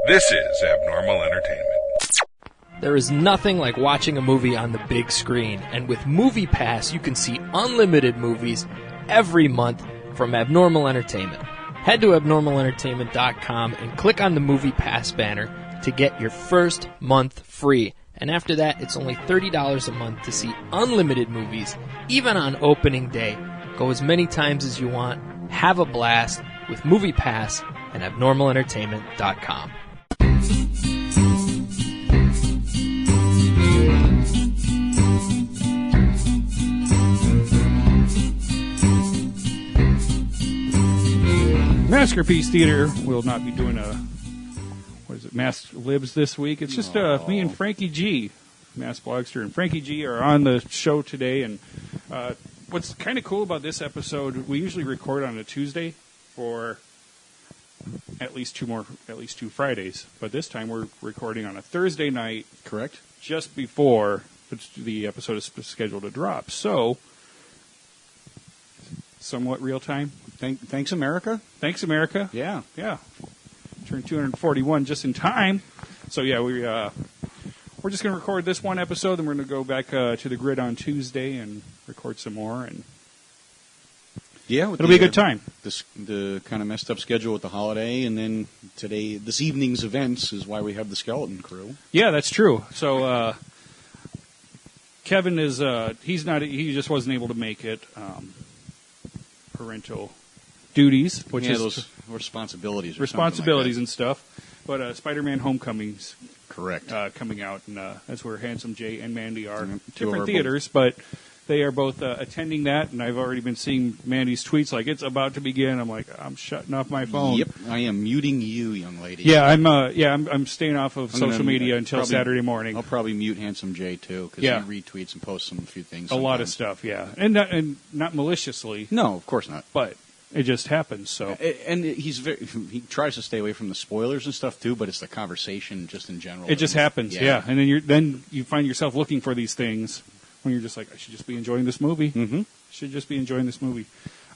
This is Abnormal Entertainment. There is nothing like watching a movie on the big screen, and with MoviePass, you can see unlimited movies every month from Abnormal Entertainment. Head to abnormalentertainment.com and click on the MoviePass banner to get your first month free. And after that, it's only $30 a month to see unlimited movies, even on opening day. Go as many times as you want. Have a blast with MoviePass and abnormalentertainment.com. Maskerpiece Theater will not be doing Mass Libs this week. It's just me and Frankie G. Mass Blogster and Frankie G are on the show today. And what's kind of cool about this episode, we usually record on a Tuesday for at least two Fridays. But this time we're recording on a Thursday night. Correct. Just before the episode is scheduled to drop. So, somewhat real time. Thanks, America. Thanks, America. Yeah. Turned 241 just in time. So, yeah, we're just going to record this one episode, then we're going to go back to the grid on Tuesday and record some more. And yeah, it'll be a good time. The kind of messed up schedule with the holiday, and then this evening's events is why we have the skeleton crew. Yeah, that's true. So, Kevin is he just wasn't able to make it. Parental duties, which is those responsibilities and stuff. But Spider-Man: Homecoming's correct coming out, and that's where Handsome Jay and Mandy are. Two Different theaters, but they are both attending that. And I've already been seeing Mandy's tweets like it's about to begin. I'm like, I'm shutting off my phone. Yep, I am muting you, young lady. Yeah, I'm staying off of social media until Saturday morning. I'll probably mute Handsome Jay too because he retweets and posts a few things. A lot of stuff, yeah, and not maliciously. No, of course not. But it just happens. So, and he tries to stay away from the spoilers and stuff too. But it's the conversation just in general. It just happens, yeah. And then you find yourself looking for these things when you're just like, I should just be enjoying this movie. Mm-hmm. Should just be enjoying this movie.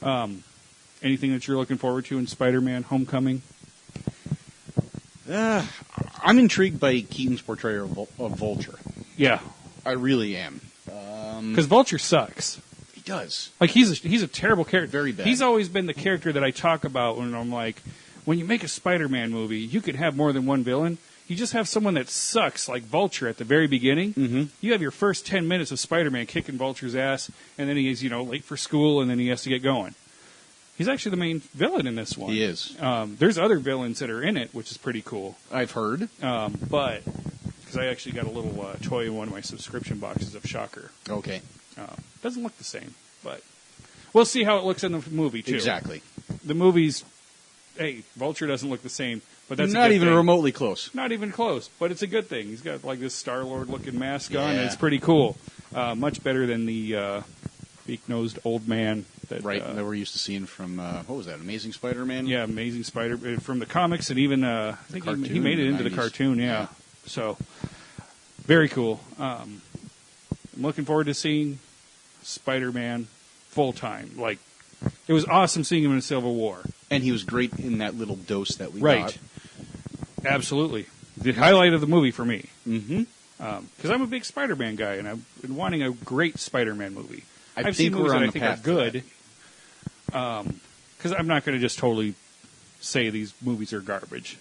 Anything that you're looking forward to in Spider-Man: Homecoming? I'm intrigued by Keaton's portrayal of Vulture. Yeah, I really am. Because Vulture sucks. He does. Like he's a terrible character. Very bad. He's always been the character that I talk about when I'm like, when you make a Spider-Man movie, you could have more than one villain. You just have someone that sucks, like Vulture at the very beginning. Mm-hmm. You have your first 10 minutes of Spider-Man kicking Vulture's ass, and then he's late for school, and then he has to get going. He's actually the main villain in this one. He is. There's other villains that are in it, which is pretty cool. I've heard. But because I actually got a little toy in one of my subscription boxes of Shocker. Okay. Doesn't look the same, but we'll see how it looks in the movie too. Exactly. The movie's, Vulture doesn't look the same, but that's not even thing. Remotely close. Not even close, but it's a good thing. He's got like this Star-Lord looking mask on, and Yeah. it's pretty cool. Much better than the beak-nosed old man that that we're used to seeing from what was that? Amazing Spider-Man. Yeah, Amazing Spider from the comics, and even I think he made it into the cartoon. Yeah, so very cool. I'm looking forward to seeing Spider-Man full time. Like, it was awesome seeing him in Civil War, and he was great in that little dose that we got. Absolutely, the highlight of the movie for me. Mm-hmm. Because I'm a big Spider-Man guy, and I've been wanting a great Spider-Man movie. I've seen seen movies we're on that I the think are path good. Because I'm not going to just totally say these movies are garbage.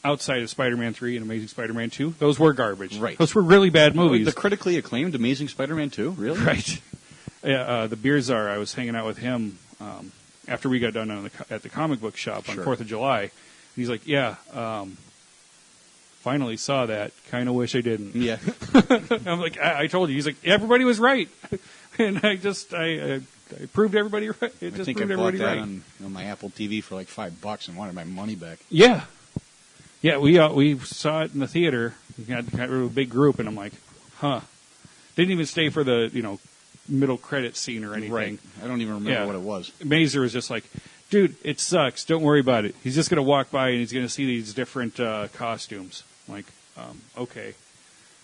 Outside of Spider-Man 3 and Amazing Spider-Man 2, those were garbage. Right. Those were really bad movies. The critically acclaimed Amazing Spider-Man 2? Really? Right. Yeah, the Beer Czar, I was hanging out with him after we got done at the comic book shop on 4th of July. He's like, finally saw that. Kind of wish I didn't. Yeah. I'm like, I told you. He's like, everybody was right. And I proved everybody right. I think I bought that on my Apple TV for like $5 and wanted my money back. Yeah. Yeah, we saw it in the theater. We had a big group, and I'm like, Didn't even stay for the, middle credit scene or anything. Right. I don't even remember what it was. Mazer was just like, dude, it sucks. Don't worry about it. He's just going to walk by and he's going to see these different costumes. I'm like, okay.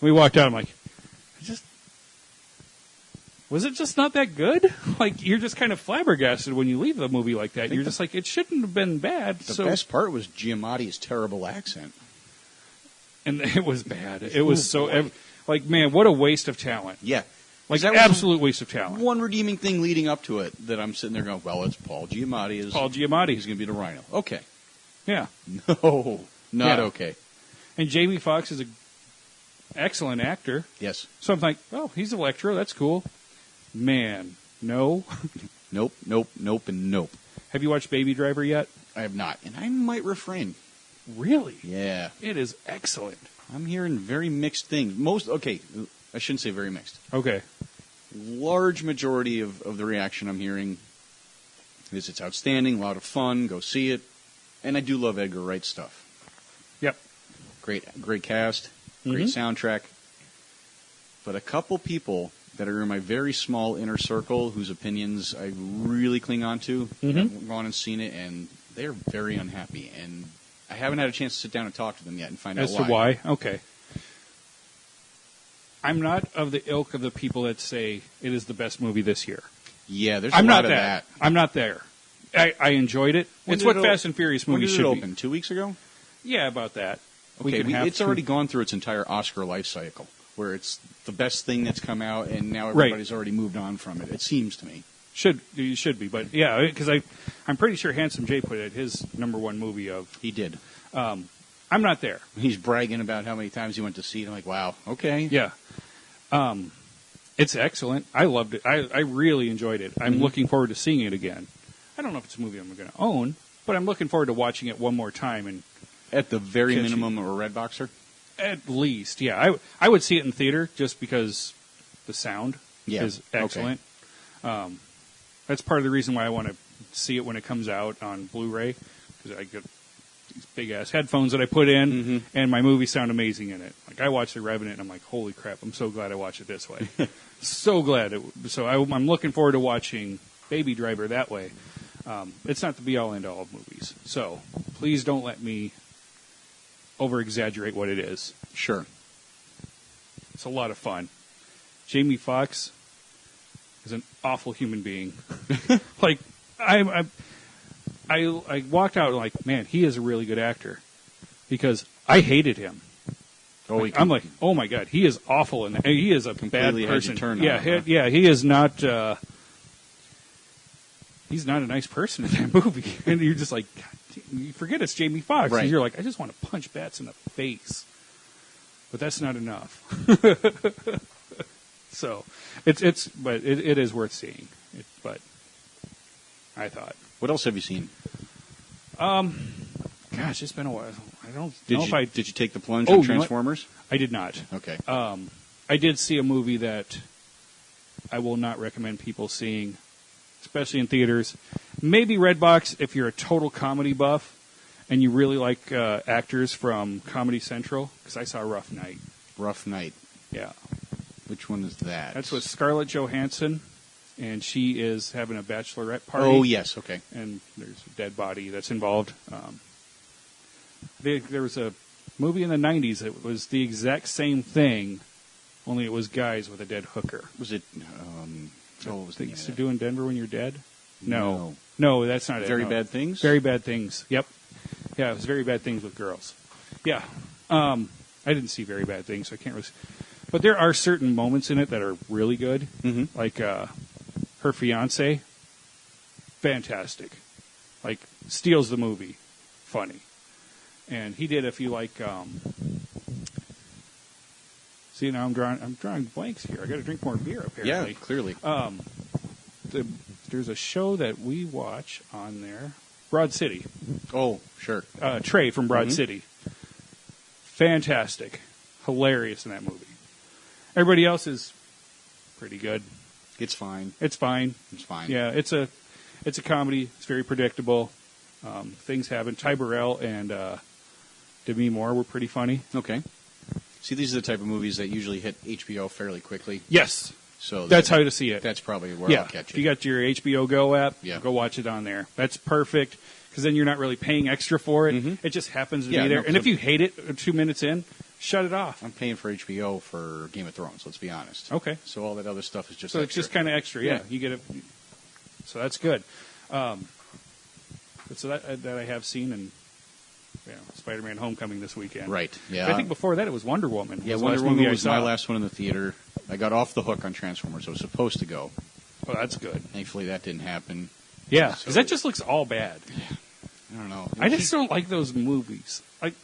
We walked out. I'm like, was it just not that good? Like, you're just kind of flabbergasted when you leave a movie like that. You're just like, it shouldn't have been bad. The best part was Giamatti's terrible accent. And it was bad. It was like, man, what a waste of talent. Yeah. Like, that was absolute waste of talent. One redeeming thing leading up to it that I'm sitting there going, well, it's Paul Giamatti. Paul Giamatti. He's going to be the Rhino. Okay. Yeah. No, not okay. And Jamie Foxx is an excellent actor. Yes. So I'm like, oh, he's Electro. That's cool. Man, no. Nope, and nope. Have you watched Baby Driver yet? I have not, and I might refrain. Really? Yeah. It is excellent. I'm hearing very mixed things. I shouldn't say very mixed. Okay. Large majority of the reaction I'm hearing is it's outstanding, a lot of fun, go see it. And I do love Edgar Wright's stuff. Yep. Great cast, great soundtrack. But a couple people that are in my very small inner circle whose opinions I really cling on to have gone and seen it, and they're very unhappy. And I haven't had a chance to sit down and talk to them yet and find out why. As to why? Okay. I'm not of the ilk of the people that say it is the best movie this year. Yeah, there's a lot of that. I'm not there. I enjoyed it. It's what Fast and Furious movies should be. When did it open? 2 weeks ago? Yeah, about that. Okay, it's already gone through its entire Oscar life cycle, where it's the best thing that's come out, and now everybody's already moved on from it. It seems to me. You should be, but yeah, because I'm pretty sure Handsome Jay put it his number one movie of. He did. I'm not there. He's bragging about how many times he went to see it. I'm like, wow, okay. Yeah. It's excellent. I loved it. I really enjoyed it. I'm looking forward to seeing it again. I don't know if it's a movie I'm going to own, but I'm looking forward to watching it one more time. And at the very minimum, a Redboxer? At least, yeah. I would see it in theater just because the sound is excellent. Okay. That's part of the reason why I want to see it when it comes out on Blu-ray, because I get these big-ass headphones that I put in, and my movies sound amazing in it. Like, I watched The Revenant, and I'm like, holy crap, I'm so glad I watched it this way. So glad. I'm looking forward to watching Baby Driver that way. It's not the be-all, end-all of movies. So please don't let me over-exaggerate what it is. Sure. It's a lot of fun. Jamie Foxx is an awful human being. Like, I walked out like, man, he is a really good actor, because I hated him. Oh, I'm like, oh my god, he is awful, and he is a bad person. Yeah, he is not. He's not a nice person in that movie, and you're just like, God, you forget it's Jamie Foxx, right. And you're like, I just want to punch bats in the face, but that's not enough. So, it is worth seeing. But I thought. What else have you seen? Gosh, it's been a while. I don't know if I did you take the plunge on Transformers? I did not. Okay. I did see a movie that I will not recommend people seeing, especially in theaters. Maybe Redbox if you're a total comedy buff and you really like actors from Comedy Central, because I saw Rough Night. Rough Night. Yeah. Which one is that? That's with Scarlett Johansson, and she is having a bachelorette party. Oh, yes, okay. And there's a dead body that's involved. There was a movie in the 90s that was the exact same thing, only it was guys with a dead hooker. Was it... what was Things to Do in Denver When You're Dead? No, that's not it. Very Bad Things? Very Bad Things, yep. Yeah, it was Very Bad Things with girls. Yeah. I didn't see Very Bad Things, so I can't really... But there are certain moments in it that are really good. Mm-hmm. Like her fiance, fantastic. Like, steals the movie. Funny. And he did, if you like... See, now I'm drawing blanks here. I got to drink more beer, apparently. Yeah, clearly. There's a show that we watch on there, Broad City. Oh, sure. Trey from Broad City. Fantastic. Hilarious in that movie. Everybody else is pretty good. It's fine. It's fine. It's fine. Yeah, it's a comedy. It's very predictable. Things happen. Ty Burrell and Demi Moore were pretty funny. Okay. See, these are the type of movies that usually hit HBO fairly quickly. Yes. So that's how to see it. That's probably where I'll catch it. If you got your HBO Go app, yeah. Go watch it on there. That's perfect, because then you're not really paying extra for it. Mm-hmm. It just happens to be there. And if you hate it 2 minutes in, shut it off. I'm paying for HBO for Game of Thrones. Let's be honest. Okay. So all that other stuff is just So extra. it's just kind of extra. Yeah. You get it. So that's good. But so that I have seen, and Spider-Man: Homecoming this weekend. Right. Yeah. But I think before that it was Wonder Woman. Yeah, was the Wonder last Woman movie I was saw. my last one in the theater. I got off the hook on Transformers. I was supposed to go. Oh, that's good. Thankfully, that didn't happen. Yeah, So- because that just looks all bad. I don't know. I just don't like those movies. Like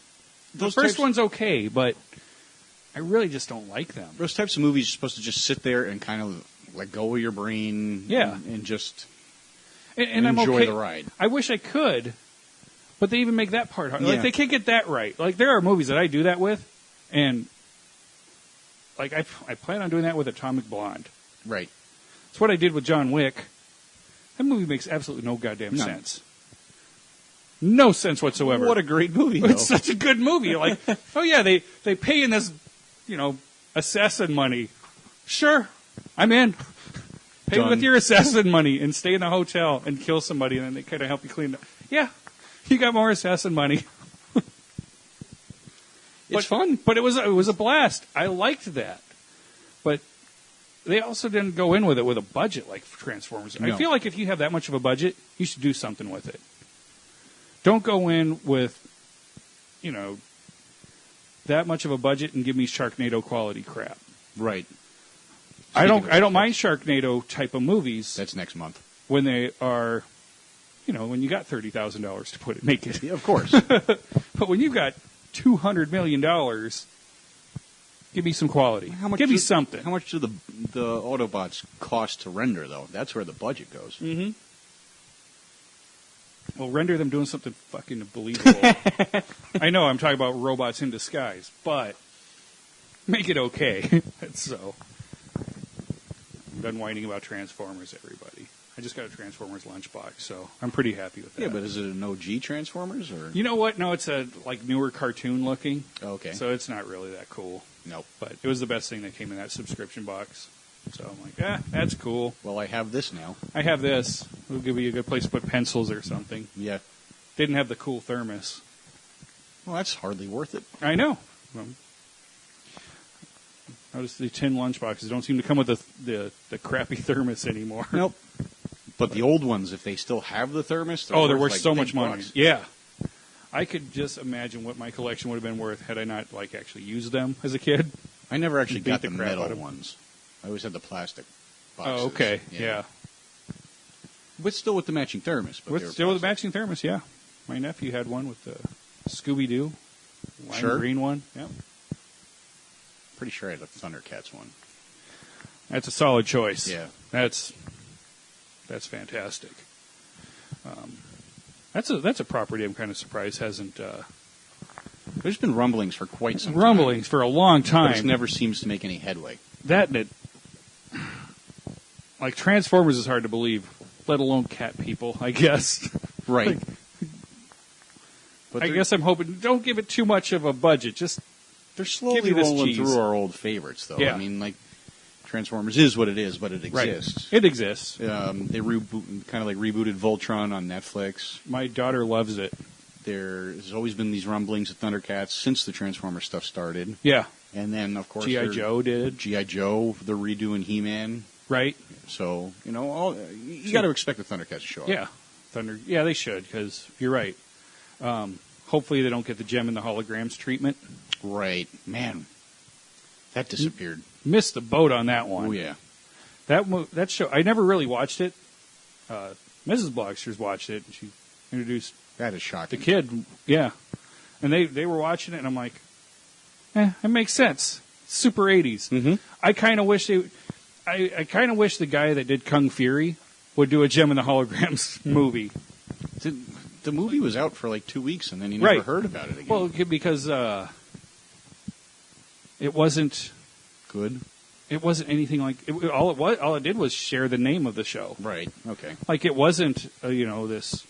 the Those first types- one's okay, but I really just don't like them. Those types of movies, you're supposed to just sit there and kind of let go of your brain. Yeah. And just And I'm enjoy okay. the ride. I wish I could, but they even make that part hard. Yeah. Like they can't get that right. Like there are movies that I do that with, and like I plan on doing that with Atomic Blonde. Right. It's what I did with John Wick. That movie makes absolutely no goddamn None. sense. No sense whatsoever. What a great movie, though. It's such a good movie. You're like, oh yeah, they pay in this, assassin money. Sure, I'm in. Pay Done. with your assassin money and stay in the hotel and kill somebody, and then they kind of help you clean up. Yeah, you got more assassin money. It's fun. But it was a blast. I liked that. But they also didn't go in with it with a budget like Transformers. I No. feel like if you have that much of a budget, you should do something with it. Don't go in with, that much of a budget and give me Sharknado quality crap. Right. I don't mind Sharknado type of movies That's next month. when they are, when you got $30,000 to make it. Yeah, of course. But when you've got $200 million, give me some quality. Give me something. How much do the Autobots cost to render, though? That's where the budget goes. Mm-hmm. Well, render them doing something fucking believable. I know I'm talking about robots in disguise, but make it okay. So, I'm done whining about Transformers, everybody. I just got a Transformers lunchbox, so I'm pretty happy with that. Yeah, but is it an OG Transformers or? You know what? No, it's a newer cartoon looking. Okay. So it's not really that cool. Nope. But it was the best thing that came in that subscription box. So I'm like, that's cool. Well, I have this now. I have this. It'll give you a good place to put pencils or something. Yeah. Didn't have the cool thermos. Well, that's hardly worth it. I know. Notice the tin lunchboxes don't seem to come with the crappy thermos anymore. Nope. But the old ones, if they still have the thermos, They're worth like so big much money. bucks. Yeah. I could just imagine what my collection would have been worth had I not actually used them as a kid. I never actually Beat got the the crap out metal of 'em. ones. I always had the plastic boxes. Oh, okay. Yeah. But still with the matching thermos. But they were Still with the plastic. matching thermos, yeah. My nephew had one with the Scooby-Doo. Lime Sure. green one. Yep. Pretty sure I had a Thundercats one. That's a solid choice. Yeah. That's fantastic. That's a property I'm kind of surprised hasn't There's been rumblings for quite some time. rumblings for a long But time. it never seems to make any headway. Like Transformers is hard to believe, let alone cat people, I guess. Right. But I guess I'm hoping don't give it too much of a budget. Just they're give slowly me this rolling cheese. through our old favorites, though. Yeah. I mean, like, Transformers is what it is, but it right. exists. It exists. They kind of like rebooted Voltron on Netflix. My daughter loves it. There's always been these rumblings of Thundercats since the Transformers stuff started. Yeah. And then, of course, G.I. Joe did. G.I. Joe, they're redoing He-Man. Right? So, you got to expect the Thundercats to show up. Yeah. Yeah, they should, because you're right. Hopefully they don't get the gem in the holograms treatment. Right. Man, that disappeared. Missed the boat on that one. Oh, yeah. That show, I never really watched it. Mrs. Blogsters watched it, and she introduced That is the shocking. kid. Yeah. And they were watching it, and I'm like, it makes sense. Super 80s. Mm-hmm. I kind of wish I kind of wish the guy that did Kung Fury would do a Gem in the Holograms movie. The movie was out for like 2 weeks, and then you never Right. heard about it again. Well, because it wasn't Good. It wasn't anything like all it did was share the name of the show. Right. Okay. Like it wasn't this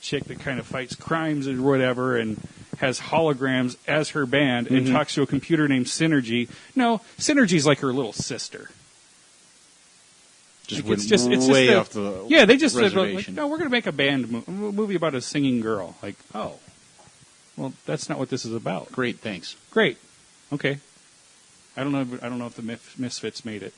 chick that kind of fights crimes or whatever and has holograms as her band and talks to a computer named Synergy. No, Synergy's like her little sister. Just Like, went it's way just off the yeah. They just said, like, reservation. no, we're going to make a movie about a singing girl. Like, oh, Well, that's not what this is about. Great, thanks. Great. Okay. I don't know if the Misfits made it.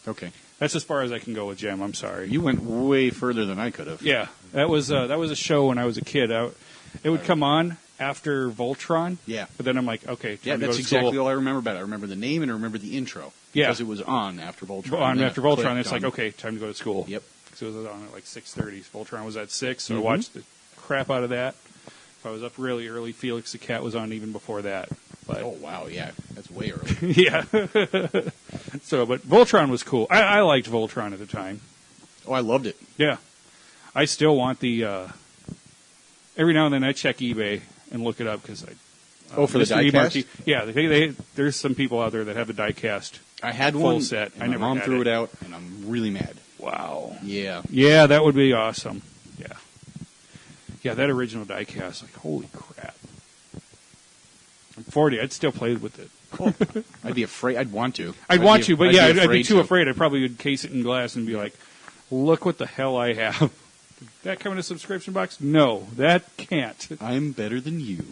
Okay. That's as far as I can go with Gem. I'm sorry. You went way further than I could have. Yeah, that was a show when I was a kid. It would come on after Voltron. Yeah. But then I'm like, okay, time Yeah, to go that's to exactly school. all I remember about it. I remember the name and I remember the intro. Yeah. Because it was on after Voltron. On Then after it Voltron, clicked it's like, on- okay, time to go to school. Yep. So it was on at like 6:30. Voltron was at 6, so I Mhm. watched the crap out of that. If I was up really early, Felix the Cat was on even before that. But Oh, wow, yeah. That's way early. yeah. So, but Voltron was cool. I liked Voltron at the time. Oh, I loved it. Yeah. I still want the. Every now and then I check eBay and look it up because I. For the Mr. E. diecast? Marquis- Yeah, there's some people out there that have a diecast. I had Full one. set. And I my never mom had threw it. it out, and I'm really mad. Wow. Yeah. Yeah, that would be awesome. Yeah. Yeah, that original diecast, like, holy crap. I'm 40, I'd still play with it. I'd be afraid. I'd want to. I'd want to, but yeah, I'd be afraid too to. afraid. I probably would case it in glass and be like, look what the hell I have. Did that come in a subscription box? No, that can't. I'm better than you.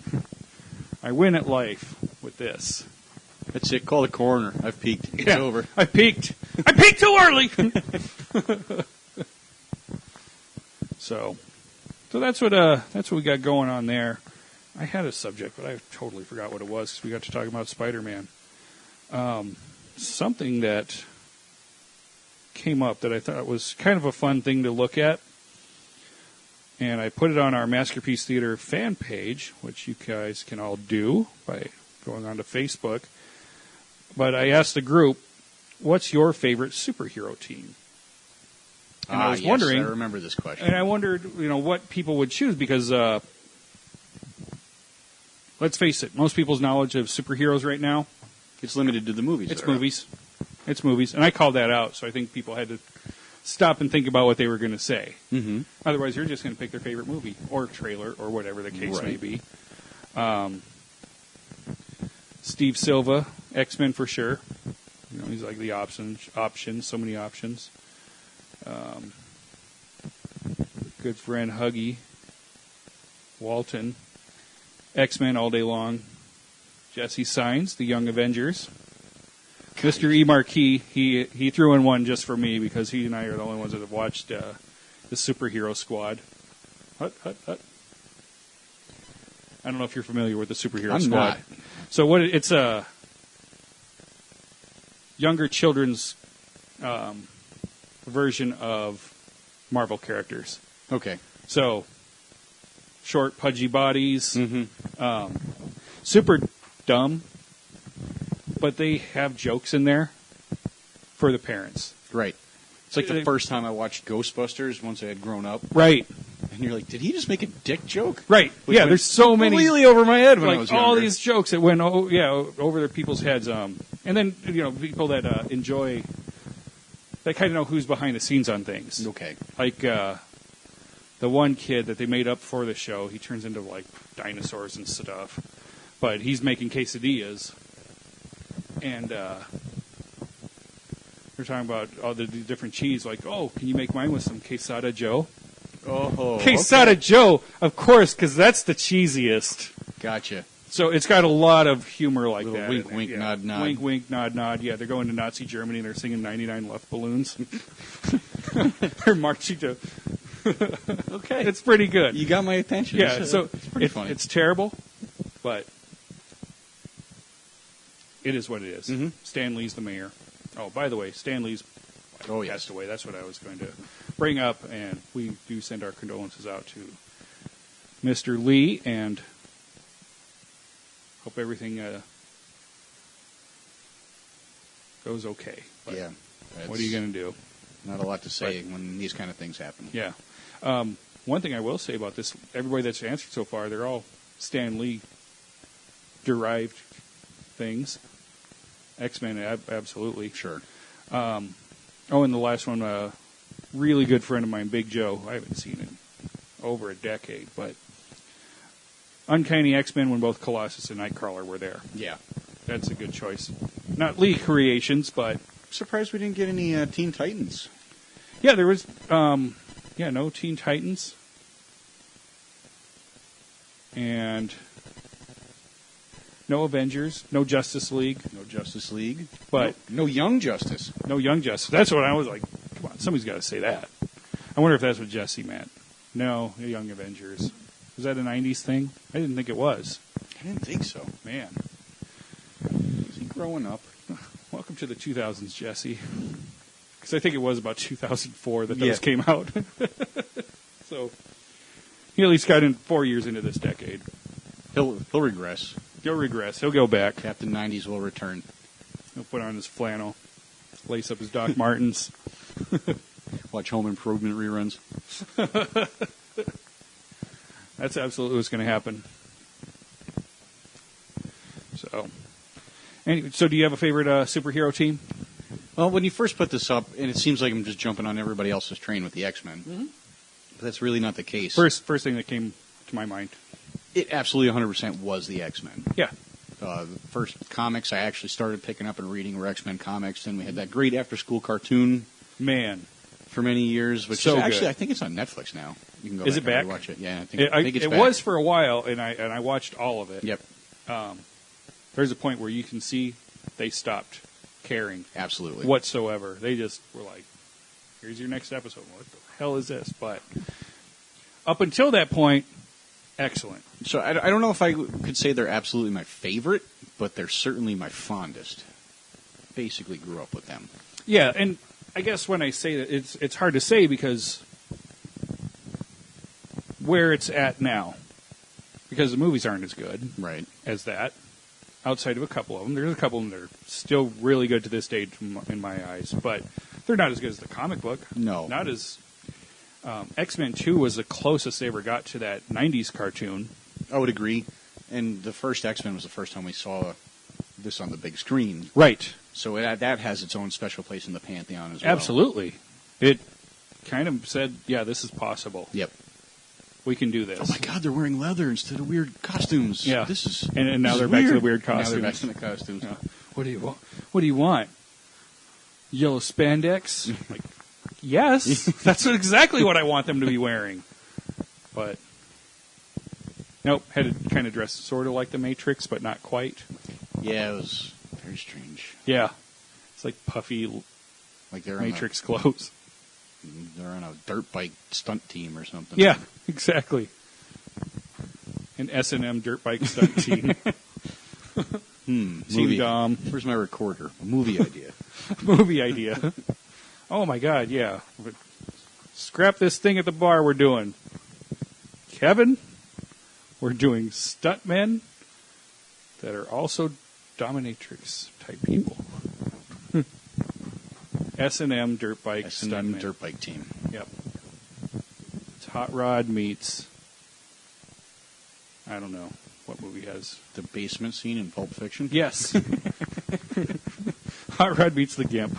I win at life with this. That's it. Call the coroner. I've peaked. It's Yeah, over. I peaked. I peaked too early. So that's what we got going on there. I had a subject, but I totally forgot what it was because we got to talk about Spider-Man. Something that came up that I thought was kind of a fun thing to look at, and I put it on our Maskerpiece Theater fan page, which you guys can all do by going onto Facebook. But I asked the group, what's your favorite superhero team? And I was yes, wondering, I remember this question. and I wondered, what people would choose because, let's face it, most people's knowledge of superheroes right now, It's limited to the movies. it's that are out. movies. It's movies. And I called that out, so I think people had to stop and think about what they were going to say. Mm-hmm. Otherwise, you're just going to pick their favorite movie or trailer or whatever the case may Right. be. Steve Silva, X-Men for sure. He's like the options, so many options. Good friend Huggy, Walton, X-Men all day long. Jesse Signs, the Young Avengers. Mr. E. Marquis, he threw in one just for me because he and I are the only ones that have watched the Superhero Squad. Hut, hut, hut. I don't know if you're familiar with the Superhero I'm Squad. not. So it's a younger children's version of Marvel characters. Okay. So short, pudgy bodies, Mm-hmm. super dumb, but they have jokes in there for the parents. Right. It's like the They- first time I watched Ghostbusters once I had grown up. Right, And you're like, did he just make a dick joke? right. Which Yeah, went there's so many. completely over my head when I Like was all younger. these jokes that went over their people's heads. And then people that enjoy, they kind of know who's behind the scenes on things. Okay. Like the one kid that they made up for the show, he turns into like dinosaurs and stuff, but he's making quesadillas, and they're talking about all the different cheese. Like, oh, can you make mine with some quesada Joe? Oh, Quesada okay. Joe, of course, because that's the cheesiest. Gotcha. So it's got a lot of humor like Little that. wink, in it, wink, yeah. nod, nod. Wink, wink, nod, nod. Yeah, they're going to Nazi Germany and they're singing 99 Left Balloons. They're marching to... Okay. It's pretty good. You got my attention. Yeah, so it's pretty funny. It's terrible, but it is what it is. Mhm. Stan Lee's the mayor. Oh, by the way, Stan Lee's Oh, yes. passed away. That's what I was going to bring up, and we do send our condolences out to Mr. Lee, and hope everything goes okay. But Yeah. what are you going to do? Not a lot to say when these kind of things happen. Yeah. One thing I will say about this, everybody that's answered so far, they're all Stan Lee derived things. X-Men, absolutely. Sure. And the last one, a really good friend of mine, Big Joe. I haven't seen him over a decade, but Uncanny X-Men when both Colossus and Nightcrawler were there. Yeah. That's a good choice. Not Lee creations, but Surprised we didn't get any Teen Titans. yeah, there was no Teen Titans. And no Avengers, no Justice League. No Justice League. But no Young Justice. No Young Justice. That's what I was like, come on, somebody's got to say that. I wonder if that's what Jesse meant. No Young Avengers. Was that a 90s thing? I didn't think it was. I didn't think so. Man. Is he growing up? Welcome to the 2000s, Jesse. Because I think it was about 2004 that those came out. So he at least got in 4 years into this decade. He'll regress. He'll regress. He'll go back. Captain 90s will return. He'll put on his flannel, lace up his Doc Martens. Watch Home Improvement reruns. That's absolutely what's going to happen. So, anyway, so do you have a favorite superhero team? Well, when you first put this up, and it seems like I'm just jumping on everybody else's train with the X-Men, but that's really not the case. First thing that came to my mind. It absolutely 100% was the X-Men. Yeah. The first comics I actually started picking up and reading were X-Men comics, and we had that great after-school cartoon. Man. For many years, which so is actually, good. I think it's on Netflix now. You can go is back it back? and watch it. Yeah, I think it's it back. was for a while, and I watched all of it. Yep. There's a point where you can see they stopped caring. Absolutely. Whatsoever. They just were like, here's your next episode. What the hell is this? But up until that point, excellent. So I don't know if I could say they're absolutely my favorite, but they're certainly my fondest. Basically grew up with them. Yeah, and I guess when I say that, it's hard to say because where it's at now, because the movies aren't as good as that. Outside of a couple of them, there's a couple of them that are still really good to this day in my eyes, but they're not as good as the comic book. No, not as. X-Men 2 was the closest they ever got to that 90s cartoon. I would agree, and the first X-Men was the first time we saw this on the big screen. Right. So that has its own special place in the pantheon as well. Absolutely. It kind of said, yeah, this is possible. Yep. We can do this. Oh my God, they're wearing leather instead of weird costumes. Yeah. This is and now this they're is back weird. to the weird costumes. Now they're back to the costumes. Yeah. What do you want? What do you want? Yellow spandex? Like, yes, that's exactly what I want them to be wearing. But nope, had to kind of dress sort of like the Matrix, but not quite. Yeah, it was very strange. Yeah, it's like puffy, like they're Matrix clothes. They're on a dirt bike stunt team or something. Yeah, exactly. An S&M dirt bike stunt team. Movie. Where's my recorder? A movie idea. Movie idea. Oh my God, yeah. Scrap this thing at the bar we're doing. Kevin, we're doing stuntmen that are also dominatrix type people. S&M dirt bike S&M stuntmen. dirt bike team. Yep. It's Hot Rod meets, I don't know what movie has. The basement scene in Pulp Fiction? Yes. Hot Rod meets the Gimp.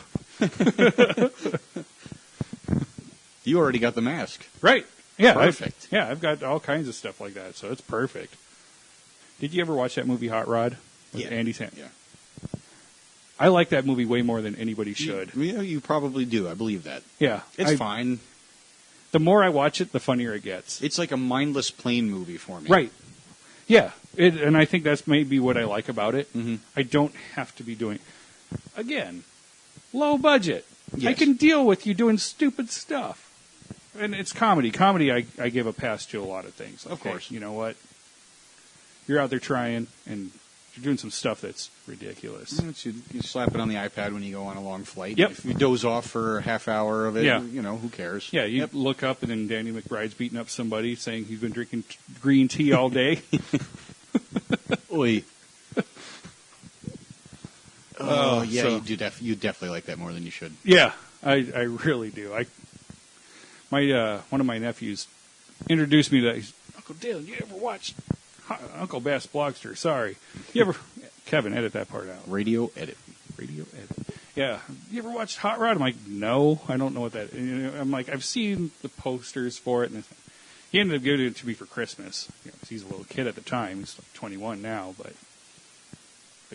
You already got the mask. Right. Yeah. Perfect. I've got all kinds of stuff like that, so it's perfect. Did you ever watch that movie Hot Rod with Andy Samberg? Yeah. I like that movie way more than anybody should. You probably do. I believe that. Yeah. It's fine. The more I watch it, the funnier it gets. It's like a mindless plane movie for me. Right. Yeah. And I think that's maybe what I like about it. Mm-hmm. I don't have to be doing... Again, low budget. Yes. I can deal with you doing stupid stuff. And it's comedy. Comedy, I give a pass to a lot of things. Like, of course. Hey, you know what? You're out there trying, and you're doing some stuff that's ridiculous. You slap it on the iPad when you go on a long flight. Yep. If you doze off for a half hour of it, who cares? Yeah, you look up, and then Danny McBride's beating up somebody, saying he's been drinking green tea all day. Oi. Oh, yeah, so, you definitely like that more than you should. Yeah, I really do. One of my nephews introduced me to Uncle Dylan. You ever watched Uncle Bass Blogster? Sorry, Kevin, edit that part out. Radio edit. Yeah, you ever watched Hot Rod? I'm like, no, I don't know what that. I'm like, I've seen the posters for it, and he ended up giving it to me for Christmas. He's a little kid at the time. He's like 21 now, but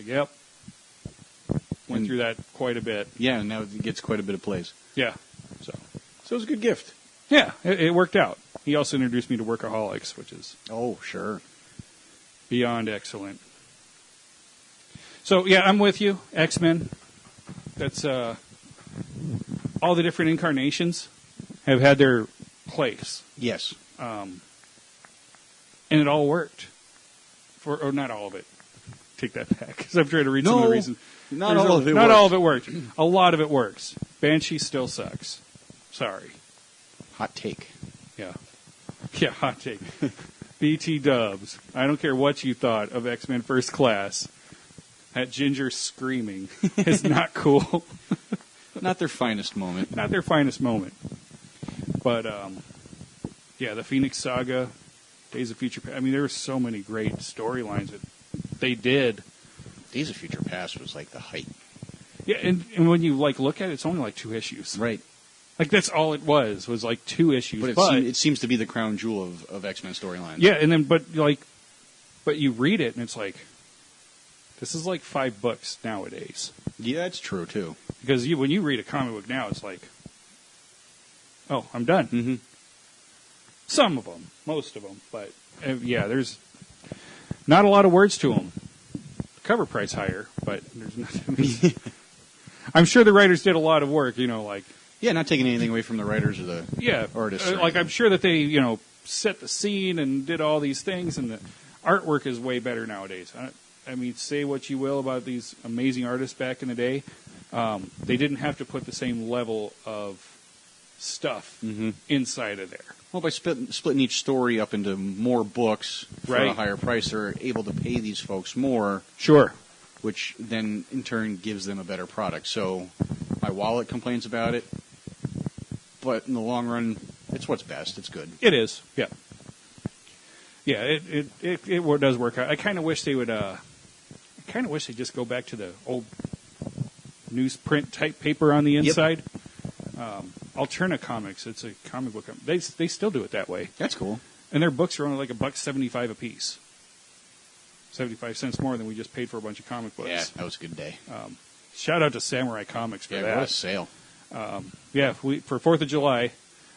yep. Went through that quite a bit. Yeah, and now it gets quite a bit of plays. Yeah. So it was a good gift. Yeah, it worked out. He also introduced me to Workaholics, which is... Oh, sure. Beyond excellent. So, yeah, I'm with you. X-Men. That's all the different incarnations have had their place. Yes. And it all worked. Or not all of it. Take that back, because I'm trying to read some of the reasons. Not all of it Not worked. all of it worked. A lot of it works. Banshee still sucks. Sorry. Hot take. Yeah. Yeah, hot take. BT dubs. I don't care what you thought of X-Men First Class. That ginger screaming is not cool. Not their finest moment. Not their finest moment. But, yeah, the Phoenix Saga, Days of Future Past. I mean, there were so many great storylines that they did. Days of Future Past was like the height. Yeah, and when you look at it, it's only like 2 issues. Right. Like, that's all it was like 2 issues. But it seems to be the crown jewel of X-Men storylines. Yeah, and then, but you read it, and it's like, this is like 5 books nowadays. Yeah, that's true, too. Because when you read a comic book now, it's like, oh, I'm done. Mm-hmm. Some of them, most of them, but yeah, there's not a lot of words to them. Cover price higher, but there's nothing. I'm sure the writers did a lot of work, Yeah, not taking anything away from the writers or the artists. I'm sure that they, set the scene and did all these things, and the artwork is way better nowadays. I mean, say what you will about these amazing artists back in the day. They didn't have to put the same level of stuff inside of there. Well, by splitting each story up into more books for Right. a higher price, they're able to pay these folks more, Sure. which then in turn gives them a better product. So my wallet complains about it, but in the long run, it's what's best. It's good. It is, yeah. Yeah, it does work out. I kind of wish they would. I kind of wish they'd just go back to the old newsprint type paper on the inside. Alterna Comics, it's a comic book. They still do it that way, That's cool. and their books are only like $1.75 a piece. 75 cents more than we just paid for a bunch of comic books. Yeah, that was a good day. Shout out to Samurai Comics for Yeah, that. what a sale. Yeah, for 4th of July,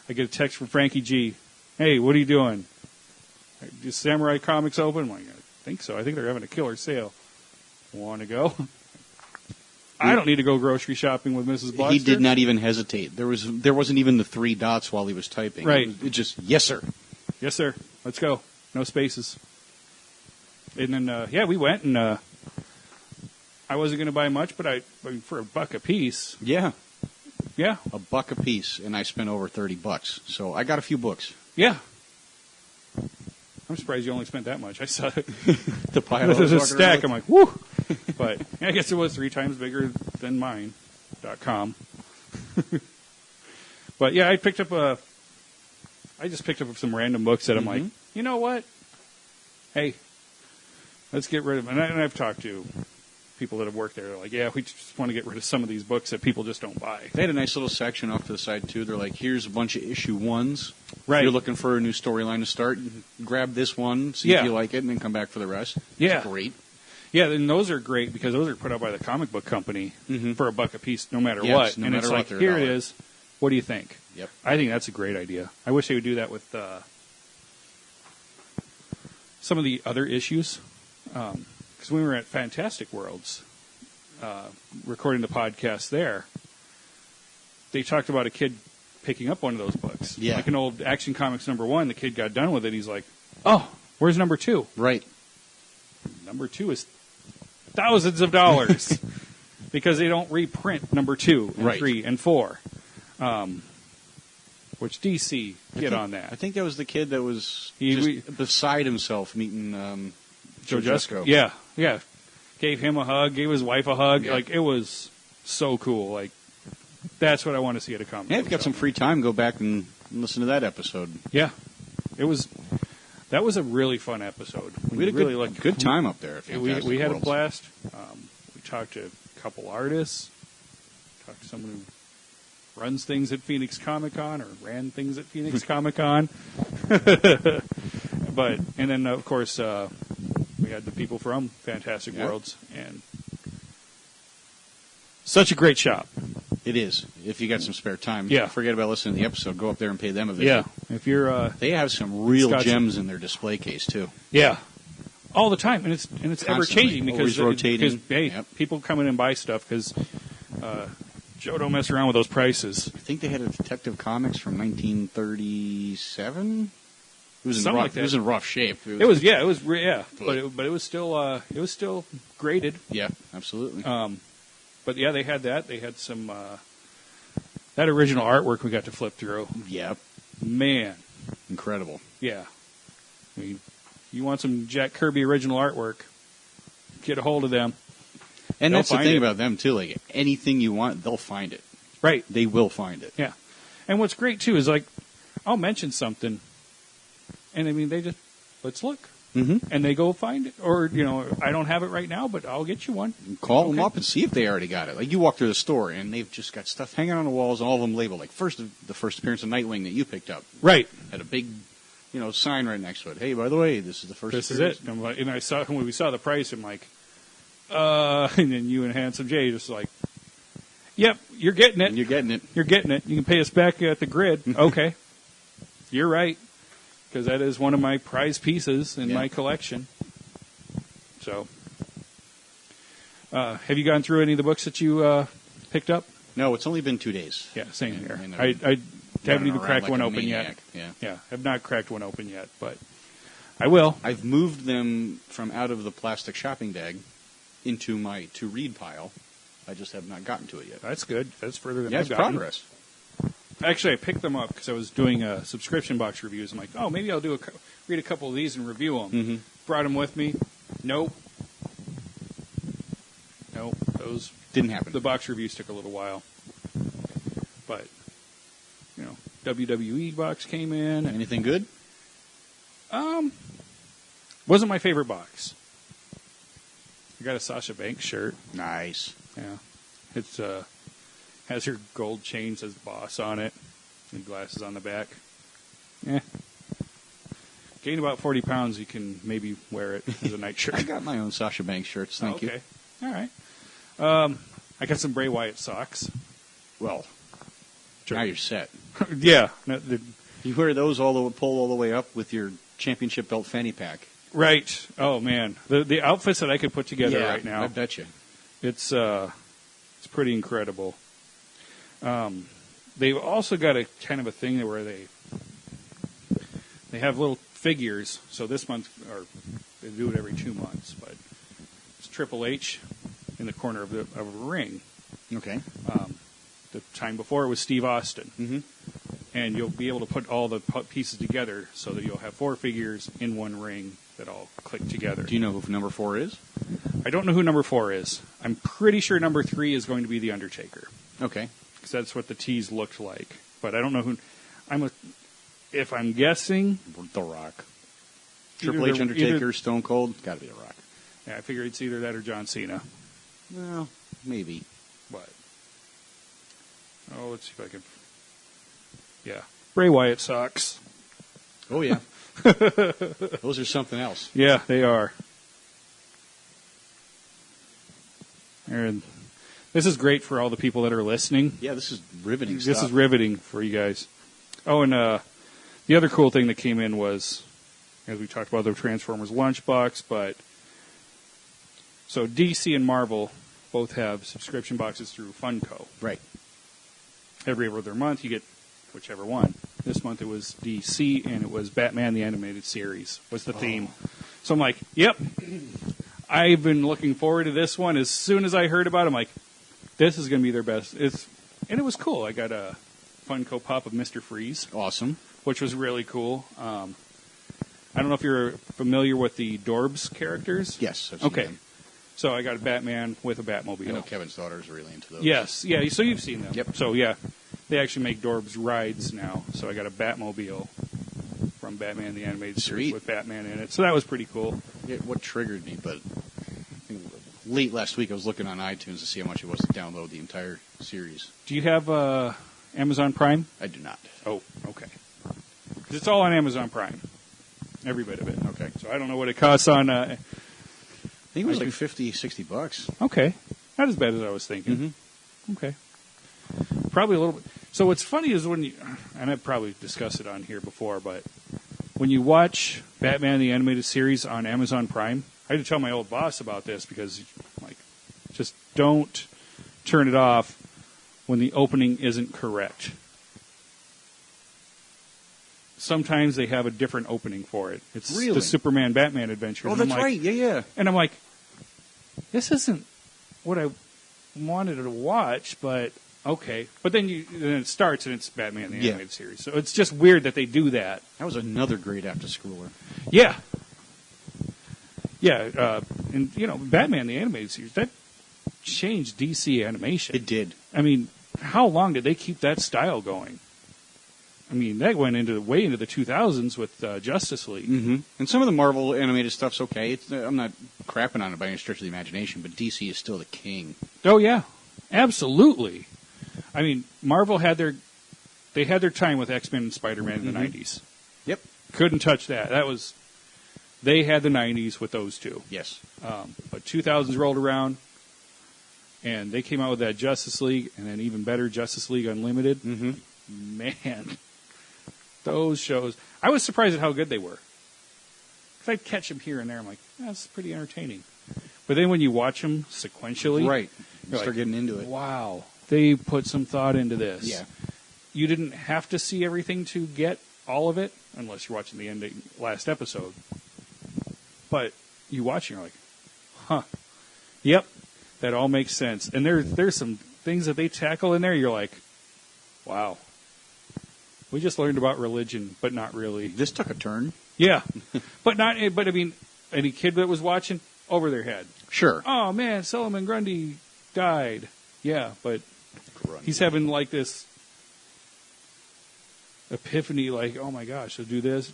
I get a text from Frankie G. Hey, what are you doing? Is Samurai Comics open? I'm like, I think so. I think they're having a killer sale. Want to go? I don't need to go grocery shopping with Mrs. Blogster. He did not even hesitate. There wasn't even the 3 dots while he was typing. Right. It just, yes, sir. Yes, sir. Let's go. No spaces. And then, we went, and I wasn't going to buy much, but for $1 a piece. Yeah. Yeah. $1 a piece, and I spent over $30. So I got a few books. Yeah. I'm surprised you only spent that much. I saw it. The pile This is a walking stack. around I'm like, whoo! But I guess it was 3 times bigger than mine.com. But yeah, I just picked up some random books that I'm like, you know what? Hey, let's get rid of them. And I've talked to people that have worked there. They're like, yeah, we just want to get rid of some of these books that people just don't buy. They had a nice little section off to the side, too. They're like, here's a bunch of issue 1s. Right. If you're looking for a new storyline to start, you can grab this one, see if you like it, and then come back for the rest. Yeah. It's great. Yeah, and those are great because those are put out by the comic book company for $1 a piece, no matter Yes, what. no And matter it's what, like, they're here $1. it is. What do you think? Yep. I think that's a great idea. I wish they would do that with some of the other issues. Because when we were at Fantastic Worlds, recording the podcast there, they talked about a kid picking up one of those books. Yeah. Like an old Action Comics #1. The kid got done with it. He's like, oh, where's #2? Right. #2 is thousands of dollars because they don't reprint #2 and Right. 3 and 4. Which DC get on that. I think that was the kid that was He- beside himself meeting Joe Jusko. Yeah, yeah. Gave him a hug, gave his wife a hug. Yeah. Like, it was so cool. Like, that's what I want to see at a comic Yeah, if book you got some shop. free time, go back and listen to that episode. Yeah. That was a really fun episode. We had a really good time up there. At We Fantastic had a Worlds. blast. We talked to a couple artists. Talked to someone who runs things at Phoenix Comic Con or ran things at Phoenix Comic Con. And then of course we had the people from Fantastic Yep. Worlds, and such a great shop. It is. If you got some spare time, Yeah. forget about listening to the episode. Go up there and pay them a visit. Yeah, if you're They have some real Scotch- gems in their display case too. yeah, all the time, and it's ever changing because Always rotating. Hey, people come in and buy stuff because Joe don't mess around with those prices. I think they had a Detective Comics from 1937. It was in Something rough, like that. It was in rough shape. But it was still graded. Yeah, absolutely. But yeah, they had that. They had some that original artwork we got to flip through. Yeah, Man, incredible. yeah. I mean, you want some Jack Kirby original artwork? Get a hold of them. And They'll that's the find thing it. about them too. Like anything you want, they'll find it. Right. They will find it. Yeah. And what's great too is like I'll mention something, and I mean they just let's look. Mm-hmm. And they go find it, or I don't have it right now, but I'll get you one. Call them up and see if they already got it. Like you walk through the store and they've just got stuff hanging on the walls, and all of them labeled like the first appearance of Nightwing that you picked up. Right. Had a big, sign right next to it. Hey, by the way, this is the first. This is appearance. it. And I saw when we saw the price, I'm like, and then you and Handsome Jay just like, yep, you're getting it. You're getting it. You're getting it. You can pay us back at the grid. Okay. You're right. Because that is one of my prize pieces in my collection. So, have you gone through any of the books that you picked up? No, it's only been 2 days. Yeah, same And- here. and I haven't even around cracked like one a open maniac. yet. Yeah. Yeah, have not cracked one open yet, but I will. I've moved them from out of the plastic shopping bag into my to read pile. I just have not gotten to it yet. That's good. That's further than Yeah, I've it's gotten. progress. Actually, I picked them up because I was doing subscription box reviews. I'm like, oh, maybe I'll read a couple of these and review them. Mm-hmm. Brought them with me. Nope. Those Didn't happen. the box reviews took a little while, but WWE box came in. And, Anything good? wasn't my favorite box. I got a Sasha Banks shirt. Nice. Yeah, it's has her gold chain, says boss on it, and glasses on the back. Yeah. Gain about 40 pounds, you can maybe wear it as a night shirt. I got my own Sasha Banks shirts. Thank you. Okay. All right. I got some Bray Wyatt socks. Well, Sure. now you're set. Yeah. No, You wear those pull all the way up with your championship belt fanny pack. right. Oh, man. The outfits that I could put together right now, I bet you. it's pretty incredible. They've also got a kind of a thing where they have little figures. So this month, or they do it every 2 months, but it's Triple H in the corner of a ring. Okay. The time before it was Steve Austin. Mm-hmm. And you'll be able to put all the pieces together so that you'll have 4 figures in one ring that all click together. Do you know who number 4 is? I don't know who number 4 is. I'm pretty sure number 3 is going to be The Undertaker, Okay. because that's what the tease looked like. But I don't know who. If I'm guessing, The Rock. Either Triple H, the- Undertaker, either- Stone Cold. Got to be The Rock. yeah, I figure it's either that or John Cena. Well, maybe. But let's see if I can. Yeah, Bray Wyatt socks. Oh, yeah. Those are something else. Yeah, they are. And this is great for all the people that are listening. Yeah, this is riveting This stuff. is riveting for you guys. Oh, and the other cool thing that came in was, as we talked about, the Transformers lunchbox. But so DC and Marvel both have subscription boxes through Funko. Right. Every other month, you get whichever one. This month it was DC, and it was Batman the Animated Series was the theme. So I'm like, yep. I've been looking forward to this one. As soon as I heard about it, I'm like, this is going to be their best. And it was cool. I got a Funko Pop of Mr. Freeze, Awesome. which was really cool. I don't know if you're familiar with the Dorbs characters. Yes. I've seen Okay. them. So I got a Batman with a I Batmobile. know Kevin's daughter is really into those. Yes, yeah. So you've seen them. Yep. So yeah, they actually make Dorbs rides now. So I got a Batmobile from Batman the Animated Series Sweet. with Batman in it. So that was pretty cool. Yeah, what triggered me, but I think late last week I was looking on iTunes to see how much it was to download the entire series. Do you have Amazon Prime? I do not. Oh, okay. 'Cause it's all on Amazon Prime. Every bit of it. Okay. So I don't know what it costs on. I think it was I like $50-$60. Okay, not as bad as I was thinking. Mm-hmm. Okay. Probably a little bit. So what's funny is when you, and I've probably discussed it on here before, but when you watch Batman the Animated Series on Amazon Prime. I had to tell my old boss about this because, like, just don't turn it off when the opening isn't correct. Sometimes they have a different opening for it. It's the Superman Batman Adventures. Oh, that's right. Yeah. And I'm like, this isn't what I wanted to watch, but okay. But then it starts and it's Batman the Animated Series. So it's just weird that they do that. That was another great after-schooler. Yeah. Yeah, and, Batman the Animated Series, that changed DC animation. It did. I mean, how long did they keep that style going? I mean, that went way into the 2000s with Justice League. Mm-hmm. And some of the Marvel animated stuff's okay. I'm not crapping on it by any stretch of the imagination, but DC is still the king. Oh, yeah. Absolutely. I mean, Marvel had their time with X-Men and Spider-Man in the 90s. Yep. Couldn't touch that. They had the 90s with those two. Yes. But 2000s rolled around, and they came out with that Justice League, and then even better, Justice League Unlimited. Mm-hmm. Man, those shows. I was surprised at how good they were. Because I'd catch them here and there. I'm like, that's pretty entertaining. But then when you watch them sequentially, right, you start like, getting into it. Wow, they put some thought into this. Yeah. You didn't have to see everything to get all of it, unless you're watching the last episode. But you watch and you're like, huh, yep, that all makes sense. And there's some things that they tackle in there, you're like, wow. We just learned about religion, but not really. This took a turn. Yeah. But I mean, any kid that was watching, over their head. Sure. Oh, man, Solomon Grundy died. Yeah, but he's having like this epiphany, like, oh my gosh, so do this,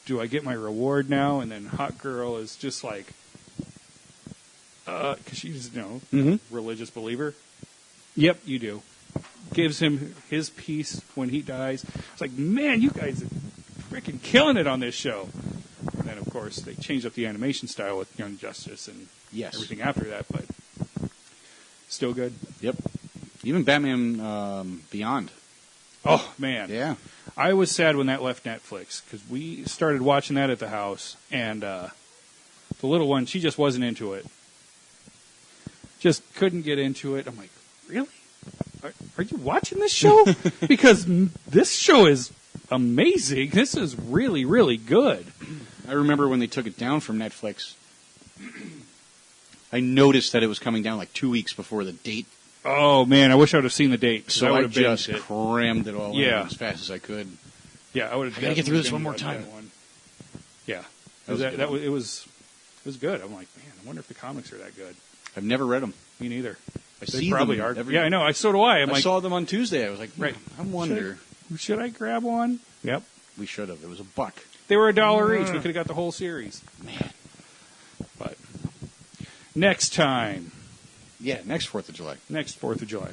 do I get my reward now? And then Hot Girl is just like, because she's, religious believer. Yep, you do. Gives him his piece when he dies. It's like, man, you guys are freaking killing it on this show. And then, of course, they changed up the animation style with Young Justice and everything after that, but still good. Yep. Even Batman Beyond. Oh, man. Yeah. I was sad when that left Netflix, because we started watching that at the house, and the little one, she just wasn't into it. Just couldn't get into it. I'm like, really? Are you watching this show? Because this show is amazing. This is really, really good. I remember when they took it down from Netflix, I noticed that it was coming down like 2 weeks before the date. Oh, man, I wish I would have seen the date. So I just crammed it all in as fast as I could. Yeah, I would have. I gotta get through this one more time. Yeah, it was good. I'm like, man, I wonder if the comics are that good. I've never read them. Me neither. They probably are. Yeah, I know. So do I. I saw them on Tuesday. I was like, right. I wonder. Should I grab one? Yep. We should have. It was $1. They were $1 each. We could have got the whole series. Man. But next time. Yeah, next 4th of July. Next 4th of July.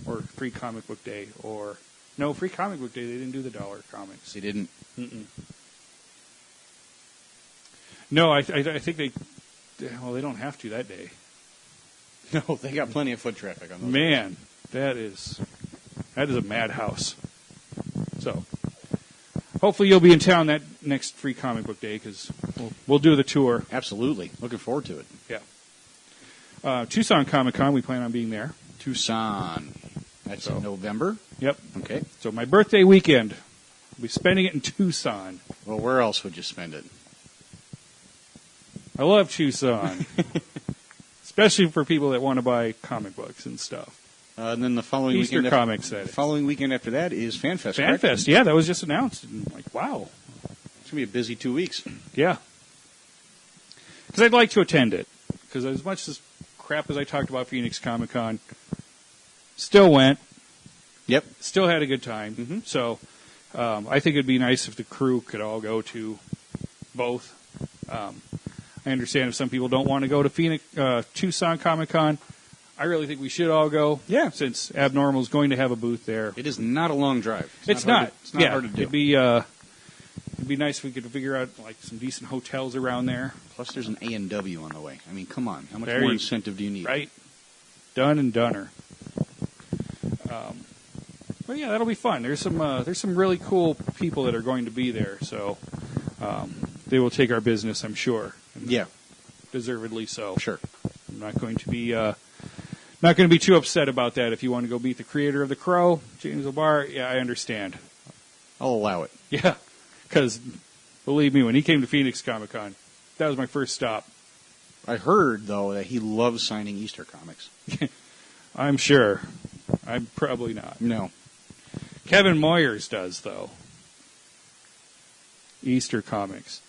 Or Free Comic Book Day. Or, no, Free Comic Book Day. They didn't do the $1 comics. They didn't? Mm-mm. No, I think they don't have to that day. No, they got plenty of foot traffic on those. Man, that is a madhouse. So, hopefully you'll be in town that next Free Comic Book Day, because we'll do the tour. Absolutely. Looking forward to it. Yeah. Tucson Comic Con, we plan on being there. Tucson. That's in November? Yep. Okay. So my birthday weekend, I'll be spending it in Tucson. Well, where else would you spend it? I love Tucson. Especially for people that want to buy comic books and stuff. And then the following Easter weekend comics, the following weekend after that is FanFest. FanFest, yeah, that was just announced. And like, wow. It's going to be a busy 2 weeks. Yeah. Because I'd like to attend it. Because as much as crap as I talked about Phoenix Comic Con, still went. Yep. Still had a good time. Mm-hmm. So I think it'd be nice if the crew could all go to both. I understand if some people don't want to go to Tucson Comic Con. I really think we should all go. Yeah. Since Abnormal is going to have a booth there. It is not a long drive. It's not. It's not hard to do. It'd be nice if we could figure out like some decent hotels around there. Plus, there's an A&W on the way. I mean, come on. How much more incentive do you need? Right. Done and doner. But yeah, that'll be fun. There's some really cool people that are going to be there, so they will take our business, I'm sure. And Yeah, deservedly so. sure. I'm not going to be too upset about that. If you want to go meet the creator of The Crow, James O'Barr, yeah, I understand. I'll allow it. Yeah, because believe me, when he came to Phoenix Comic-Con, that was my first stop. I heard, though, that he loves signing Easter comics. I'm sure. I'm probably not. No. Kevin Moyers does, though. Easter comics.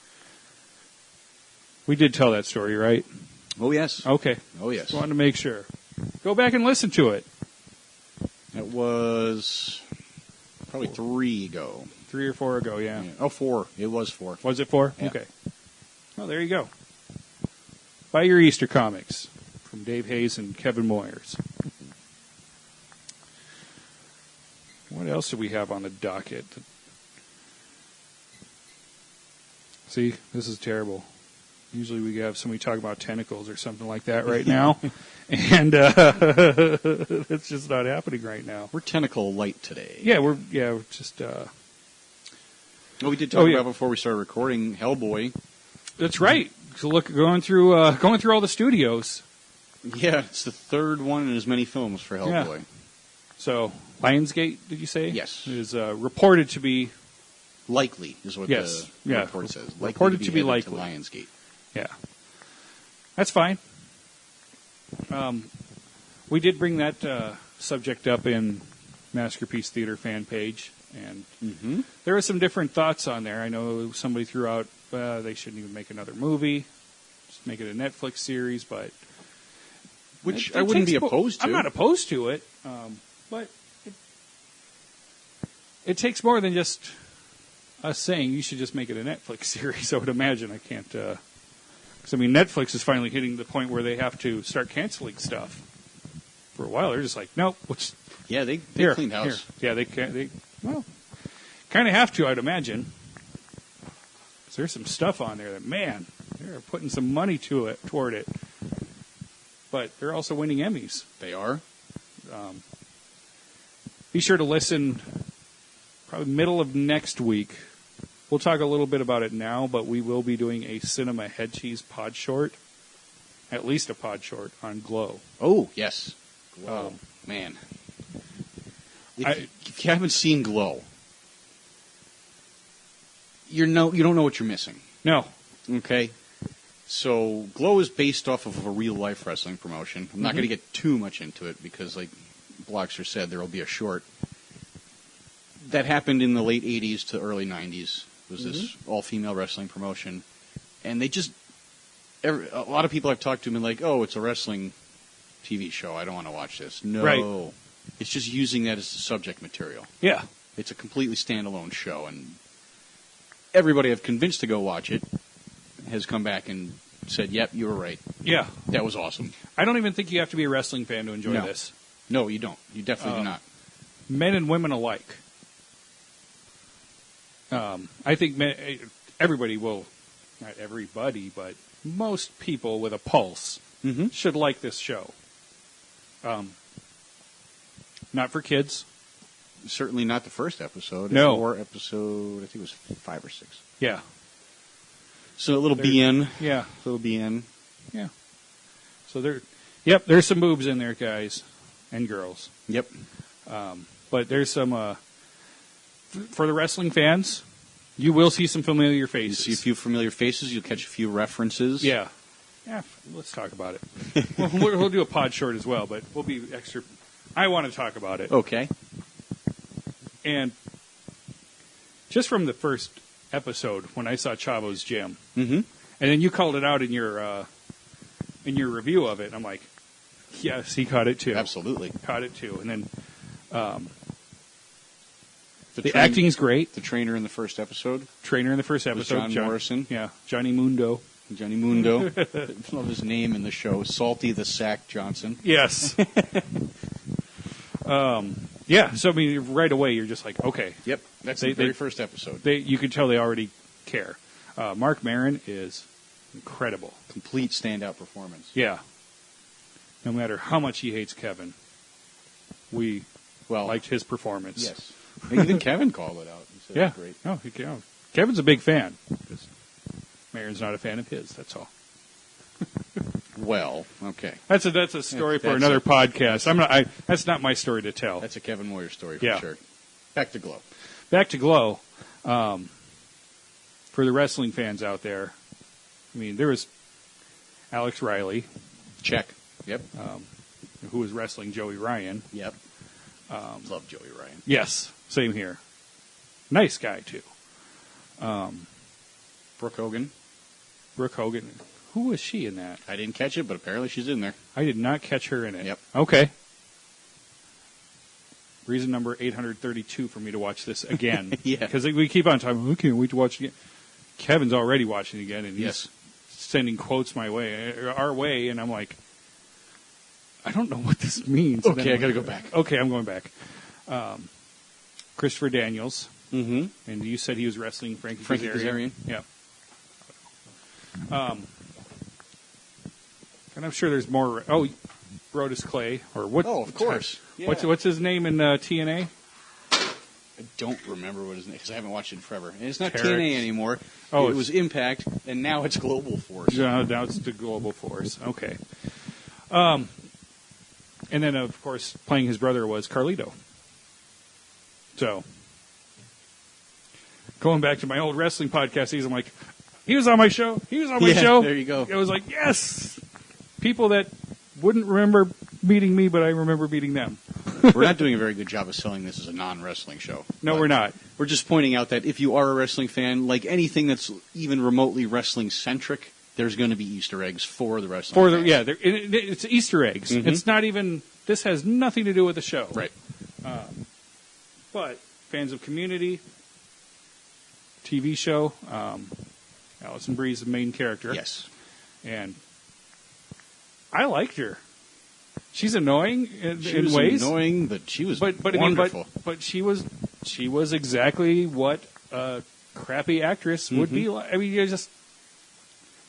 We did tell that story, right? Oh, yes. Okay. Oh, yes. Just wanted to make sure. Go back and listen to it. It was probably 3 ago. 3 or 4 ago, yeah. Oh, 4. It was 4. Was it 4? Yeah. Okay. Well, there you go. Buy your Easter comics from Dave Hayes and Kevin Moyers. What else do we have on the docket? See, this is terrible. Usually we have somebody talk about tentacles or something like that right now. And it's just not happening right now. We're tentacle light today. Yeah, we're just... Well, we did talk about before we started recording Hellboy. That's right. So look, going through all the studios. Yeah, it's the 3rd one in as many films for Hellboy. Yeah. So, Lionsgate, did you say? Yes. Is reported to be... Likely is what the report says. Likely Reported to be headed likely. to Lionsgate. Yeah. That's fine. We did bring that subject up in Maskerpiece Theater fan page, and there were some different thoughts on there. I know somebody threw out they shouldn't even make another movie, just make it a Netflix series, but... Which I wouldn't be opposed to. I'm not opposed to it, but it takes more than just us saying you should just make it a Netflix series. I would imagine. I can't... Because, I mean, Netflix is finally hitting the point where they have to start canceling stuff. For a while, they're just like, nope. Yeah, they cleaned house. Here. Yeah, they kind of have to, I'd imagine. 'Cause there's some stuff on there that, man, they're putting some money toward it. But they're also winning Emmys. They are. Be sure to listen probably middle of next week. We'll talk a little bit about it now, but we will be doing a Cinema Head Cheese pod short. At least a pod short on Glow. Oh, yes. Glow. Man. If you haven't seen Glow, you don't know what you're missing. No. Okay? So, Glow is based off of a real-life wrestling promotion. I'm not going to get too much into it because, like Blogster said, there will be a short. That happened in the late 80s to early 90s. Was this all-female wrestling promotion. And they just... a lot of people I've talked to have been like, oh, it's a wrestling TV show. I don't want to watch this. No. Right. It's just using that as the subject material. Yeah. It's a completely standalone show. And everybody I've convinced to go watch it has come back and said, yep, you were right. Yeah. That was awesome. I don't even think you have to be a wrestling fan to enjoy this. No, you don't. You definitely do not. Men and women alike. I think everybody will, not everybody, but most people with a pulse should like this show. Not for kids. Certainly not the first episode. No. Or episode, I think it was 5 or 6. Yeah. So a little BN. Yeah. A little BN. Yeah. So there's some boobs in there, guys and girls. Yep. But there's some, for the wrestling fans, you will see some familiar faces. You see a few familiar faces. You'll catch a few references. Yeah. Yeah, let's talk about it. we'll do a pod short as well, but we'll be extra. I want to talk about it. Okay. And just from the first episode, when I saw Chavo's Gym, and then you called it out in your review of it, and I'm like, yes, he caught it too. Absolutely. Caught it too. And then the acting's great. The trainer in the first episode. John Morrison. Yeah, Johnny Mundo. Johnny Mundo. Love his name in the show. Salty the Sack Johnson. Yes. Yeah, so I mean, right away you're just like, okay. Yep, that's the very first episode. You can tell they already care. Mark Maron is incredible. Complete standout performance. Yeah. No matter how much he hates Kevin, we liked his performance. Yes. Even Kevin called it out. He said Yeah. it was great. Oh, Kevin's a big fan. Marin's not a fan of his. That's all. Well, okay. That's a story for That's another a- podcast. That's not my story to tell. That's a Kevin Moyer story for Yeah. sure. Back to Glow. Back to Glow. For the wrestling fans out there, I mean, there was Alex Riley, Check. Yep. who was wrestling Joey Ryan. Yep. Love Joey Ryan. Yes, same here. Nice guy, too. Brooke Hogan. Brooke Hogan. Who was she in that? I didn't catch it, but apparently she's in there. I did not catch her in it. Yep. Okay. Reason number 832 for me to watch this again. Yeah. Because we keep on talking, we can't wait to watch it again. Kevin's already watching it again, and Yes. he's sending quotes our way, and I'm like, I don't know what this means. Okay, I got to go back. Okay, I'm going back. Christopher Daniels, Mm-hmm. and you said he was wrestling Frankie Kazarian. Yeah. And I'm sure there's more. Oh, Brodus Clay, or what? Oh, of course. Yeah. What's his name in TNA? I don't remember what his name because I haven't watched it in forever. And it's not Terex. TNA anymore. Oh, it it's- was Impact, and now it's Global Force. Now it's the Global Force. Okay. And then, of course, playing his brother was Carlito. So, going back to my old wrestling podcast, I'm like, he was on my show. He was on my Yeah, show. there you go. It was like, yes! People that wouldn't remember meeting me, but I remember meeting them. We're not doing a very good job of selling this as a non-wrestling show. No, But we're not. We're just pointing out that if you are a wrestling fan, like anything that's even remotely wrestling-centric, there's going to be Easter eggs for the wrestling fans. Yeah, it's Easter eggs. Mhm. It's not even. This has nothing to do with the show. Right. But fans of Community, TV show, Allison Brie's the main character. Yes. And I liked her. She's annoying in She was ways. annoying, but she was but wonderful. but she was exactly what a crappy actress would be like. I mean, you're just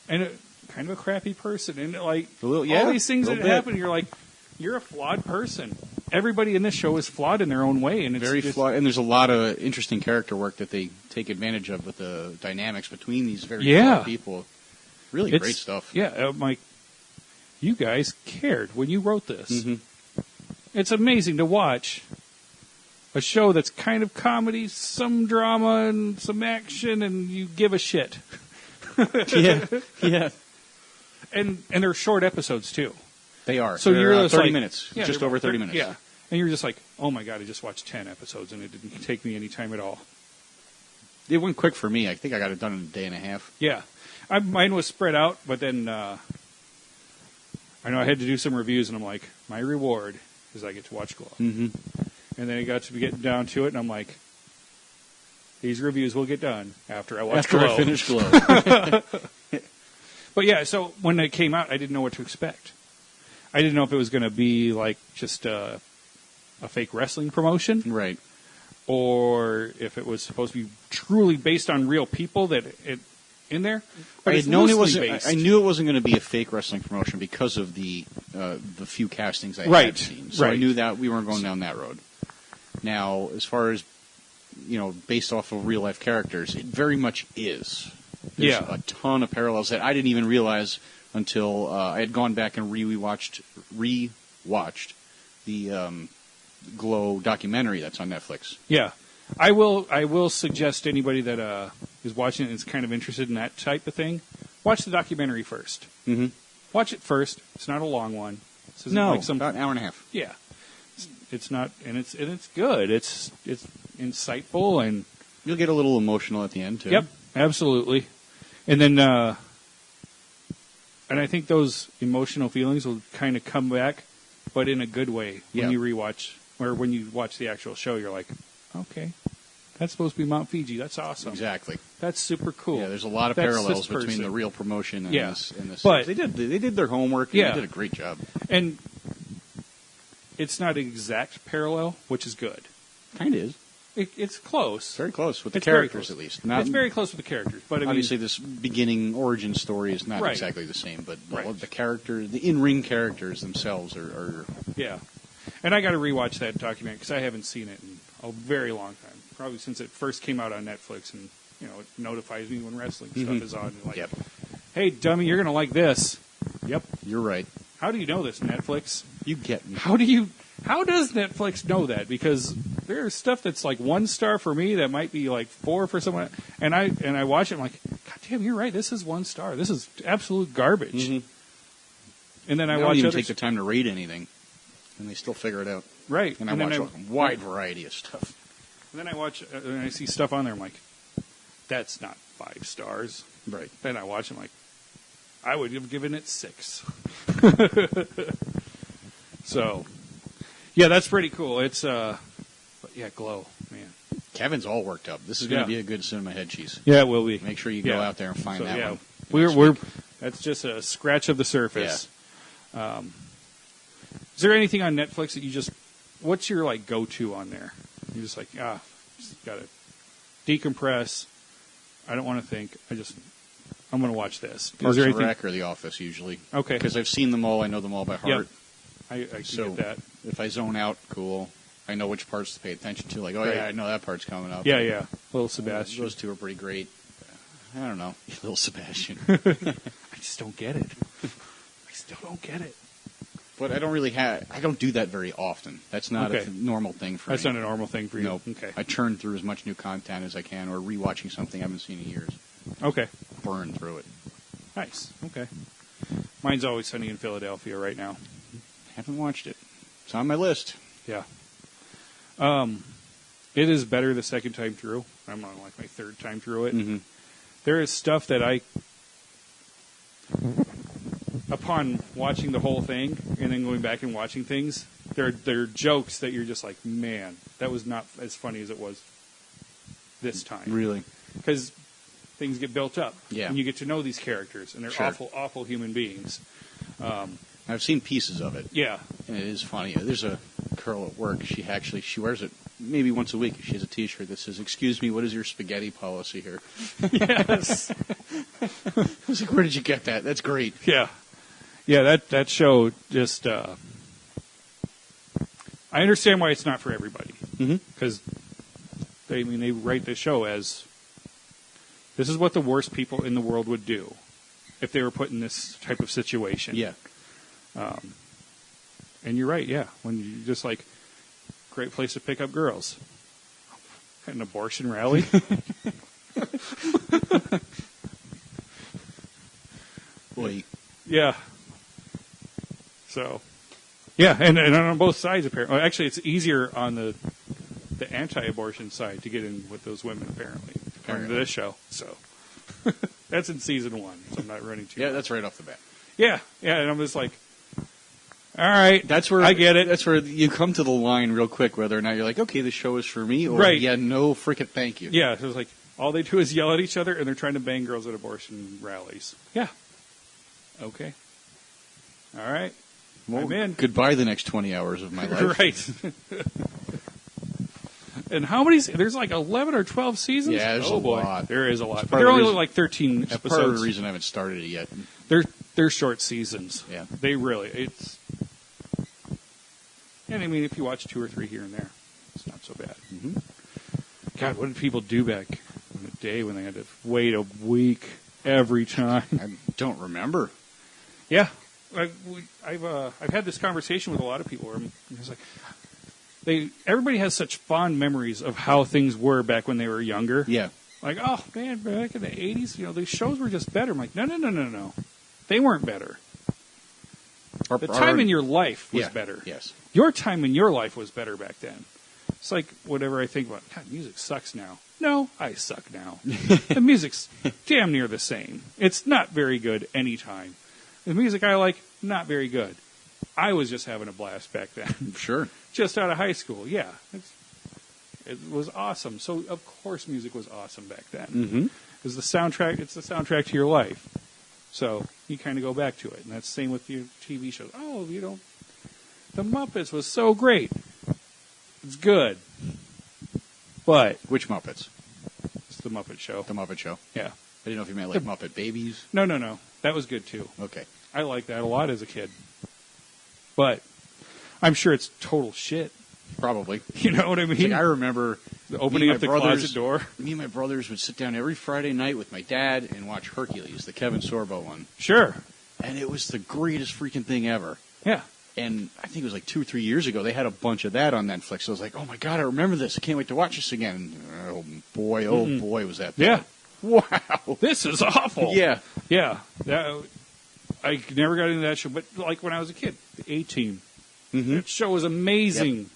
kind of a crappy person, and like all these things that happen, you're like, you're a flawed person. Everybody in this show is flawed in their own way, and it's Very just, flawed, and there's a lot of interesting character work that they take advantage of with the dynamics between these very flawed people. Really It's- great stuff. Yeah, I'm like, you guys cared when you wrote this. Mhm. It's amazing to watch a show that's kind of comedy, some drama, and some action, and you give a shit. Yeah. And they're short episodes too. They are. So They're, you're just 30 like, minutes. yeah, Just they're over 30 minutes. Yeah, and you're just like, oh my god, I just watched 10 episodes, and it didn't take me any time at all. It went quick for me. I think I got it done in a day and a half. Yeah, mine was spread out, but then I know I had to do some reviews, and I'm like, my reward is I get to watch Glow. Mm-hmm. And then it got to be getting down to it, and I'm like, these reviews will get done after I watch Glow. After I finish Glow. But yeah, so when it came out, I didn't know what to expect. I didn't know if it was going to be like just a fake wrestling promotion, Right. or if it was supposed to be truly based on real people that it in there. But I it's had known it loosely wasn't. based. I knew it wasn't going to be a fake wrestling promotion because of the few castings I Right, had seen. So I right. knew that we weren't going down that road. Now, as far as based off of real life characters, it very much is. There's Yeah. a ton of parallels that I didn't even realize until I had gone back and rewatched the Glow documentary that's on Netflix. Yeah, I will suggest to anybody that is watching it and is kind of interested in that type of thing, watch the documentary first. Mm-hmm. Watch it first. It's not a long one. This isn't No, like some about an hour and a half. yeah. It's not, and it's good. It's insightful, and You'll get a little emotional at the end too. yep, absolutely. And then, and I think those emotional feelings will kind of come back, but in a good way when Yeah. you rewatch or when you watch the actual show. You're like, okay, that's supposed to be Mount Fiji. That's awesome. Exactly. That's super cool. Yeah, there's a lot of That's parallels this person. between the real promotion and Yeah. this. And this. But- they did their homework. And Yeah. they did a great job. And it's not exact parallel, which is good. Kind of is It's close. very close with the It's very characters close. at least. Not, It's very close with the characters, but I mean, obviously this beginning origin story is not Right. exactly the same, but Right. the in-ring characters themselves are yeah. And I got to rewatch that documentary because I haven't seen it in a very long time. Probably since it first came out on Netflix, and it notifies me when wrestling stuff is on. And like, Yep. hey, dummy, you're going to like this. Yep, you're right. How do you know this, Netflix? You get me. How does Netflix know that? Because there's stuff that's like 1 star for me that might be like 4 for someone, and I watch it. I'm like, God damn, you're right. This is 1 star. This is absolute garbage. Mm-hmm. And then I They watch don't even other take the time to rate anything, and they still figure it out. right. And I watch a wide variety of stuff. And then I watch and I see stuff on there. I'm like, that's not 5 stars. Right. Then I watch. I'm like, I would have given it 6. So, yeah, that's pretty cool. It's but yeah, Glow, man. Kevin's all worked up. This is going to be a good cinema head cheese. Yeah, it will be. Make sure you go out there and find that one. We're that's just a scratch of the surface. Yeah. Is there anything on Netflix that you just? What's your like go-to on there? You're just like just gotta decompress. I don't want to think. I'm going to watch this. Parks and Rec or The Office usually. Okay. Because I've seen them all. I know them all by heart. Yep. I can get that. If I zone out, cool. I know which parts to pay attention to. Like, yeah, I know that part's coming up. Yeah. Little Sebastian. Those two are pretty great. I don't know. Little Sebastian. I just don't get it. I still don't get it. But I don't do that very often. That's not a normal thing for me. That's not a normal thing for you? No. Okay. I churn through as much new content as I can, or rewatching something I haven't seen in years. Okay. Burn through it. Nice. Okay. Mine's Always Sunny in Philadelphia right now. Haven't watched it. It's on my list. Yeah. It is better the second time through. I'm on like my 3rd time through it. Mm-hmm. There is stuff that upon watching the whole thing and then going back and watching things, there are jokes that you're just like, man, that was not as funny as it was this time. Really? Because things get built up. Yeah. And you get to know these characters, and they're awful, awful human beings. I've seen pieces of it. Yeah. And it is funny. There's a girl at work. She wears it maybe once a week. She has a T-shirt that says, "Excuse me, what is your spaghetti policy here?" Yes. I was like, where did you get that? That's great. Yeah. Yeah, that show just... I understand why it's not for everybody. Because, they write the show as... This is what the worst people in the world would do if they were put in this type of situation. Yeah. And you're right, yeah. When you just like, great place to pick up girls. An abortion rally. Boy. Yeah. So, yeah, and on both sides apparently. Actually, it's easier on the anti-abortion side to get in with those women apparently. According to this show. So, that's in season 1. So I'm not running too. Yeah, much. that's right off the bat. Yeah, and I'm just like, all right, that's where I get it. That's where you come to the line real quick, whether or not you're like, okay, this show is for me, or right. Yeah, no freaking thank you. Yeah, it was like all they do is yell at each other, and they're trying to bang girls at abortion rallies. Yeah. Okay. All right. Well, I'm in. Goodbye the next 20 hours of my life. Right. And how many? There's like 11 or 12 seasons. Yeah, there's a lot. There is a lot. It's But they're only reason, like 13 episodes. Part of the reason I haven't started it yet. They're short seasons. Yeah. They really it's. And I mean, if you watch 2 or 3 here and there, it's not so bad. Mm-hmm. God, what did people do back in the day when they had to wait a week every time? I don't remember. Yeah, I've had this conversation with a lot of people where it's like everybody has such fond memories of how things were back when they were younger. Yeah, like, oh man, back in the 80s, the shows were just better. I'm like, no, they weren't better. The time in your life was better. Yes, your time in your life was better back then. It's like whatever I think about. God, music sucks now. No, I suck now. The music's damn near the same. It's not very good anytime. The music I like, not very good. I was just having a blast back then. Sure. Just out of high school, yeah. It was awesome. So, of course, music was awesome back then. Mm-hmm. It's the soundtrack to your life. So, you kind of go back to it. And that's the same with your TV shows. Oh, The Muppets was so great. It's good. But... Which Muppets? It's The Muppet Show. The Muppet Show. Yeah. I didn't know if you meant like Muppet Babies. No. That was good, too. Okay. I liked that a lot as a kid. But I'm sure it's total shit. Probably. You know what I mean? Like, I remember opening up the closet door. Me and my brothers would sit down every Friday night with my dad and watch Hercules, the Kevin Sorbo one. Sure. And it was the greatest freaking thing ever. Yeah. And I think it was like 2 or 3 years ago, they had a bunch of that on Netflix. So I was like, oh my God, I remember this. I can't wait to watch this again. Oh boy, was that bad. Yeah. Wow. This is awful. Yeah. Yeah. I never got into that show. But like when I was a kid, the A-Team. Mm-hmm. That show was amazing.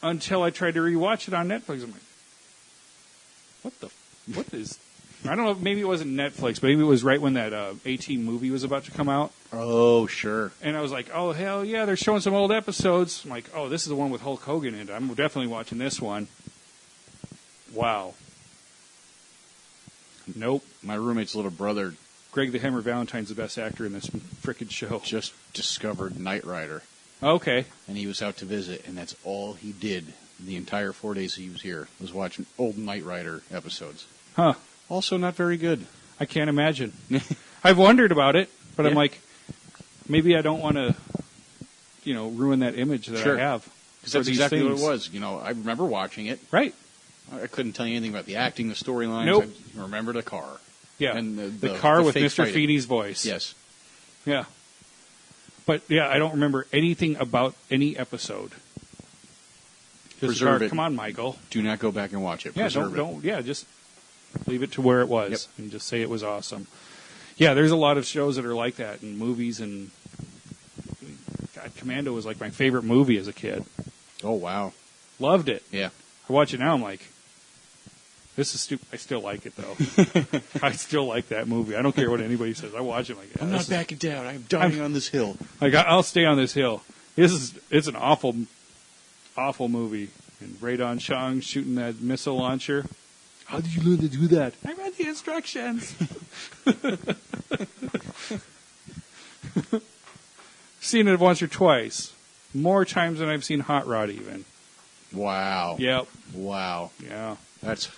Until I tried to rewatch it on Netflix. I'm like, what is... I don't know, maybe it wasn't Netflix, but maybe it was right when that A-Team movie was about to come out. Oh, sure. And I was like, oh, hell yeah, they're showing some old episodes. I'm like, oh, this is the one with Hulk Hogan in it. I'm definitely watching this one. Wow. Nope. My roommate's little brother Greg the Hammer Valentine's the best actor in this frickin' show. just discovered Knight Rider. Okay. And he was out to visit, and that's all he did the entire 4 days he was here, was watching old Knight Rider episodes. Huh. Also not very good. I can't imagine. I've wondered about it, but Yeah. I'm like, maybe I don't want to, ruin that image that Sure. I have. Because for that's these exactly things. what it was. I remember watching it. Right. I couldn't tell you anything about the acting, the storylines. Nope. I remember the car. Yeah. And the car with fake Mr. fighting. Feeney's voice. Yes. Yeah. But, yeah, I don't remember anything about any episode. Preserve it. Come on, Michael. Do not go back and watch it. Yeah, Preserve it. just leave it to where it was and just say it was awesome. Yeah, there's a lot of shows that are like that in movies, and God, Commando was like my favorite movie as a kid. Oh, wow. Loved it. Yeah. I watch it now, I'm like, this is stupid. I still like it, though. I still like that movie. I don't care what anybody says. I watch it like, I'm not backing down. I'm dying on this hill. Like, I'll stay on this hill. It's an awful movie. And Radon Chong shooting that missile launcher. How did you learn to do that? I read the instructions. Seen it once or twice. More times than I've seen Hot Rod, even. Wow. Yep. Wow. Yeah. That's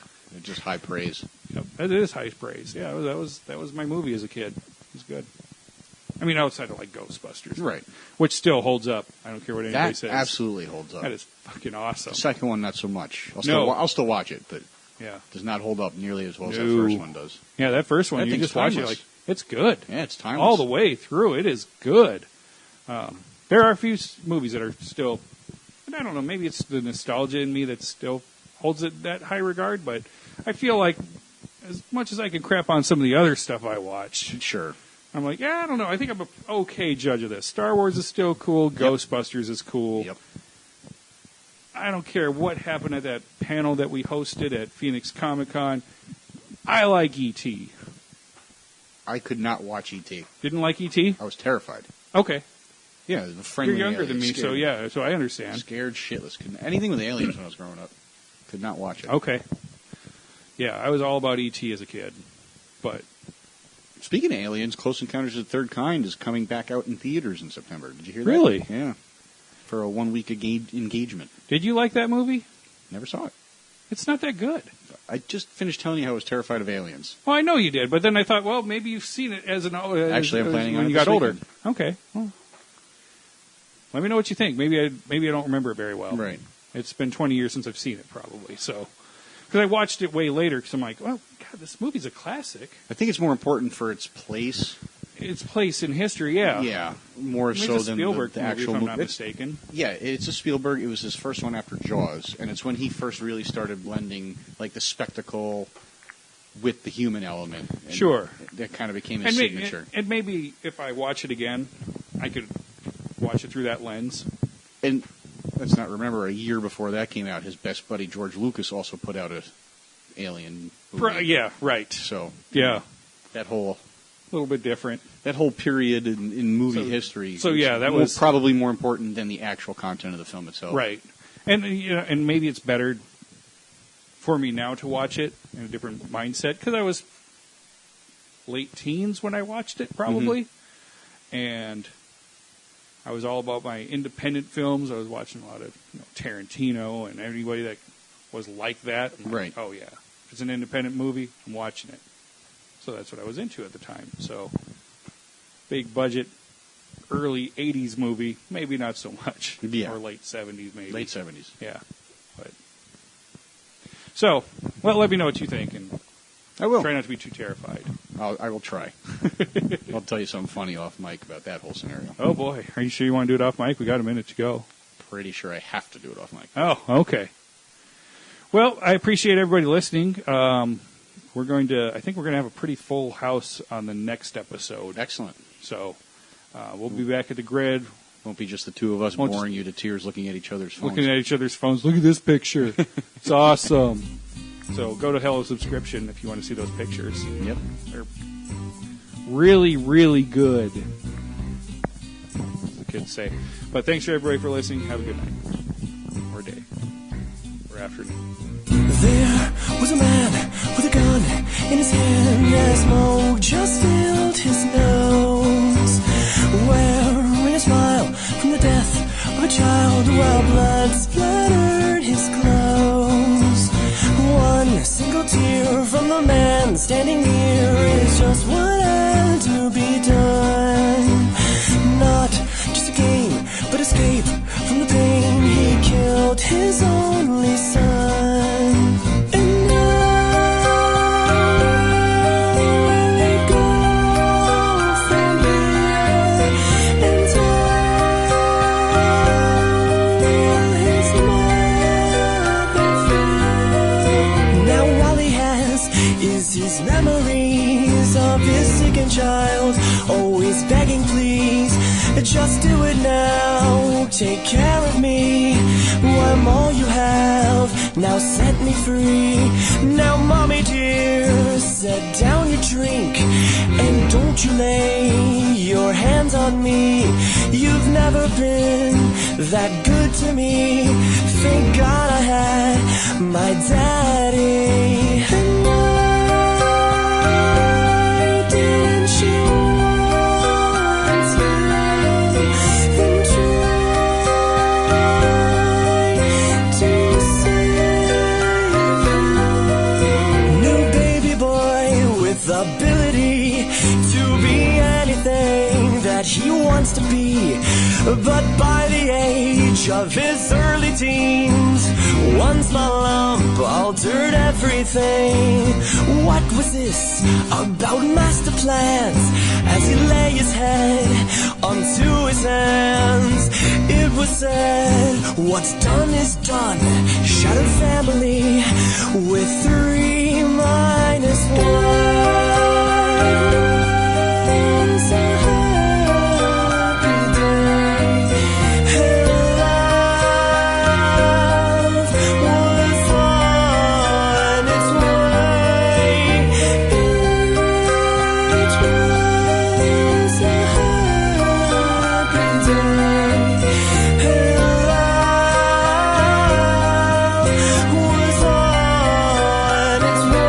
just high praise. Yep. That is high praise. Yeah, that was my movie as a kid. It was good. I mean, outside of like Ghostbusters, Right. Which still holds up. I don't care what anybody That says. absolutely holds up. That is fucking awesome. The second one, not so much. No. I'll still watch it, but Yeah. does not hold up nearly as well as that No. first one does. Yeah, that first one, That you thing's just watch it timeless. like, it's good. Yeah, it's timeless. All the way through, it is good. There are a few movies that are still, and I don't know, maybe it's the nostalgia in me that still holds it that high regard, but I feel like as much as I can crap on some of the other stuff I watch, Sure. I'm like, yeah, I don't know. I think I'm an okay judge of this. Star Wars is still cool. Ghostbusters is cool. Yep. I don't care what happened at that panel that we hosted at Phoenix Comic-Con. I like E.T. I could not watch E.T. Didn't like E.T.? I was terrified. Okay. Yeah, the friendly You're younger than alien. me, so Scared- yeah, so I understand. Scared shitless. Anything with aliens when I was growing up. Could not watch it. Okay. Yeah, I was all about E.T. as a kid. But, Speaking of aliens, Close Encounters of the Third Kind is coming back out in theaters in September. Did you hear that? Really? Yeah. For a 1 week engagement. did you like that movie? Never saw it. It's not that good. I just finished telling you how I was terrified of aliens. Well, I know you did, but then I thought, well, maybe you've seen it as Actually, I'm planning when on you it got this older. weekend. Okay. Well, let me know what you think. Maybe I don't remember it very well. Right. It's been 20 years since I've seen it, probably. So, because I watched it way later, because I'm like, well, God, this movie's a classic. I think it's more important for its place. Its place in history, yeah. Yeah, more I mean, so it's a than Spielberg the movie, actual if I'm movie. not mistaken. Yeah, it's a Spielberg. It was his first one after Jaws, and it's when he first really started blending like the spectacle with the human element. And Sure. that kind of became his signature. And maybe if I watch it again, I could watch it through that lens. And let's not remember, a year before that came out, his best buddy George Lucas also put out a Alien movie. Yeah, right. So Yeah, that whole a little bit different. period in movie history. so yeah, that was was- probably more important than the actual content of the film itself. Right. And and maybe it's better for me now to watch it in a different mindset because I was late teens when I watched it, probably, and I was all about my independent films. I was watching a lot of Tarantino and anybody that was like that. I'm like, Right. oh yeah, if it's an independent movie, I'm watching it. So that's what I was into at the time. So big budget early 80s movie. Maybe not so much. Yeah. Or late 70s, maybe. Late 70s. Yeah. But. So, well, let me know what you think, and I will. try not to be too terrified. I will try. I'll tell you something funny off mic about that whole scenario. Oh, boy. Are you sure you want to do it off mic? We got a minute to go. Pretty sure I have to do it off mic. Oh, okay. Well, I appreciate everybody listening. I think we're going to have a pretty full house on the next episode. Excellent. So, we'll be back at the grid. Won't be just the two of us boring you to tears looking at each other's phones. Looking at each other's phones. Look at this picture. It's awesome. So go to Hello Subscription if you want to see those pictures. Yep. They're really, really good, as the kids say. But thanks for everybody for listening. Have a good night. Or day. Or afternoon. There was a man with a gun in his hand as smoke just filled his nose, wearing a smile from the death of a child while blood splattered his clothes. One single tear from the man standing near is just what had to be done. Not just a game, but escape from the pain. He killed his only son. And now we go from here and tell his mother feel. Now all he has is his memories of his sickened child, always begging please, just do it now, take care of me, I'm all you have, now set me free. Now mommy dear, set down your drink, and don't you lay your hands on me. You've never been that good to me, thank God I had my daddy. And why didn't you want me? Then try to save you. No baby boy with ability to be anything that he wants to be, but by the age of his early teens, one small lump altered everything. What was this about master plans? As he lay his head onto his hands, it was said, what's done is done. Shattered family with 3 minus 1. It's a happy day. Her love was on its way. It was a happy day. Her love was on its way.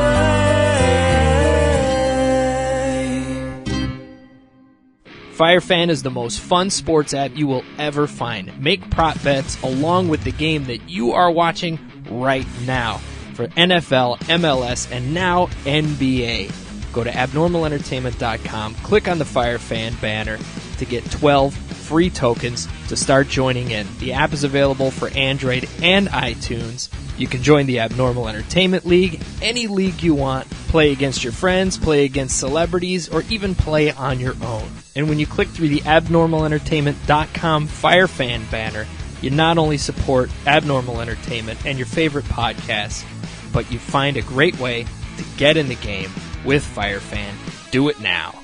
FireFan is the most fun sports app you will ever find. Make prop bets along with the game that you are watching right now for NFL, MLS, and now NBA. Go to abnormalentertainment.com, click on the FireFan banner to get 12 free tokens to start joining in. The app is available for Android and iTunes. You can join the Abnormal Entertainment League, any league you want, play against your friends, play against celebrities, or even play on your own. And when you click through the abnormalentertainment.com FireFan banner, you not only support Abnormal Entertainment and your favorite podcasts, but you find a great way to get in the game with FireFan. Do it now.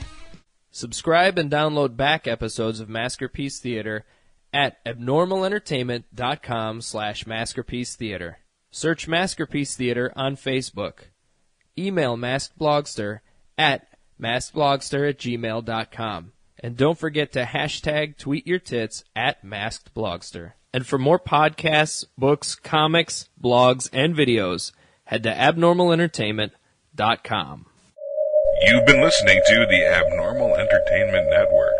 Subscribe and download back episodes of Maskerpiece Theater at abnormalentertainment.com/Maskerpiece Theater. Search Maskerpiece Theater on Facebook. Email maskedblogster at maskedblogster@gmail.com. And don't forget to hashtag tweet your tits at maskedblogster. And for more podcasts, books, comics, blogs, and videos, head to abnormalentertainment.com. You've been listening to the Abnormal Entertainment Network.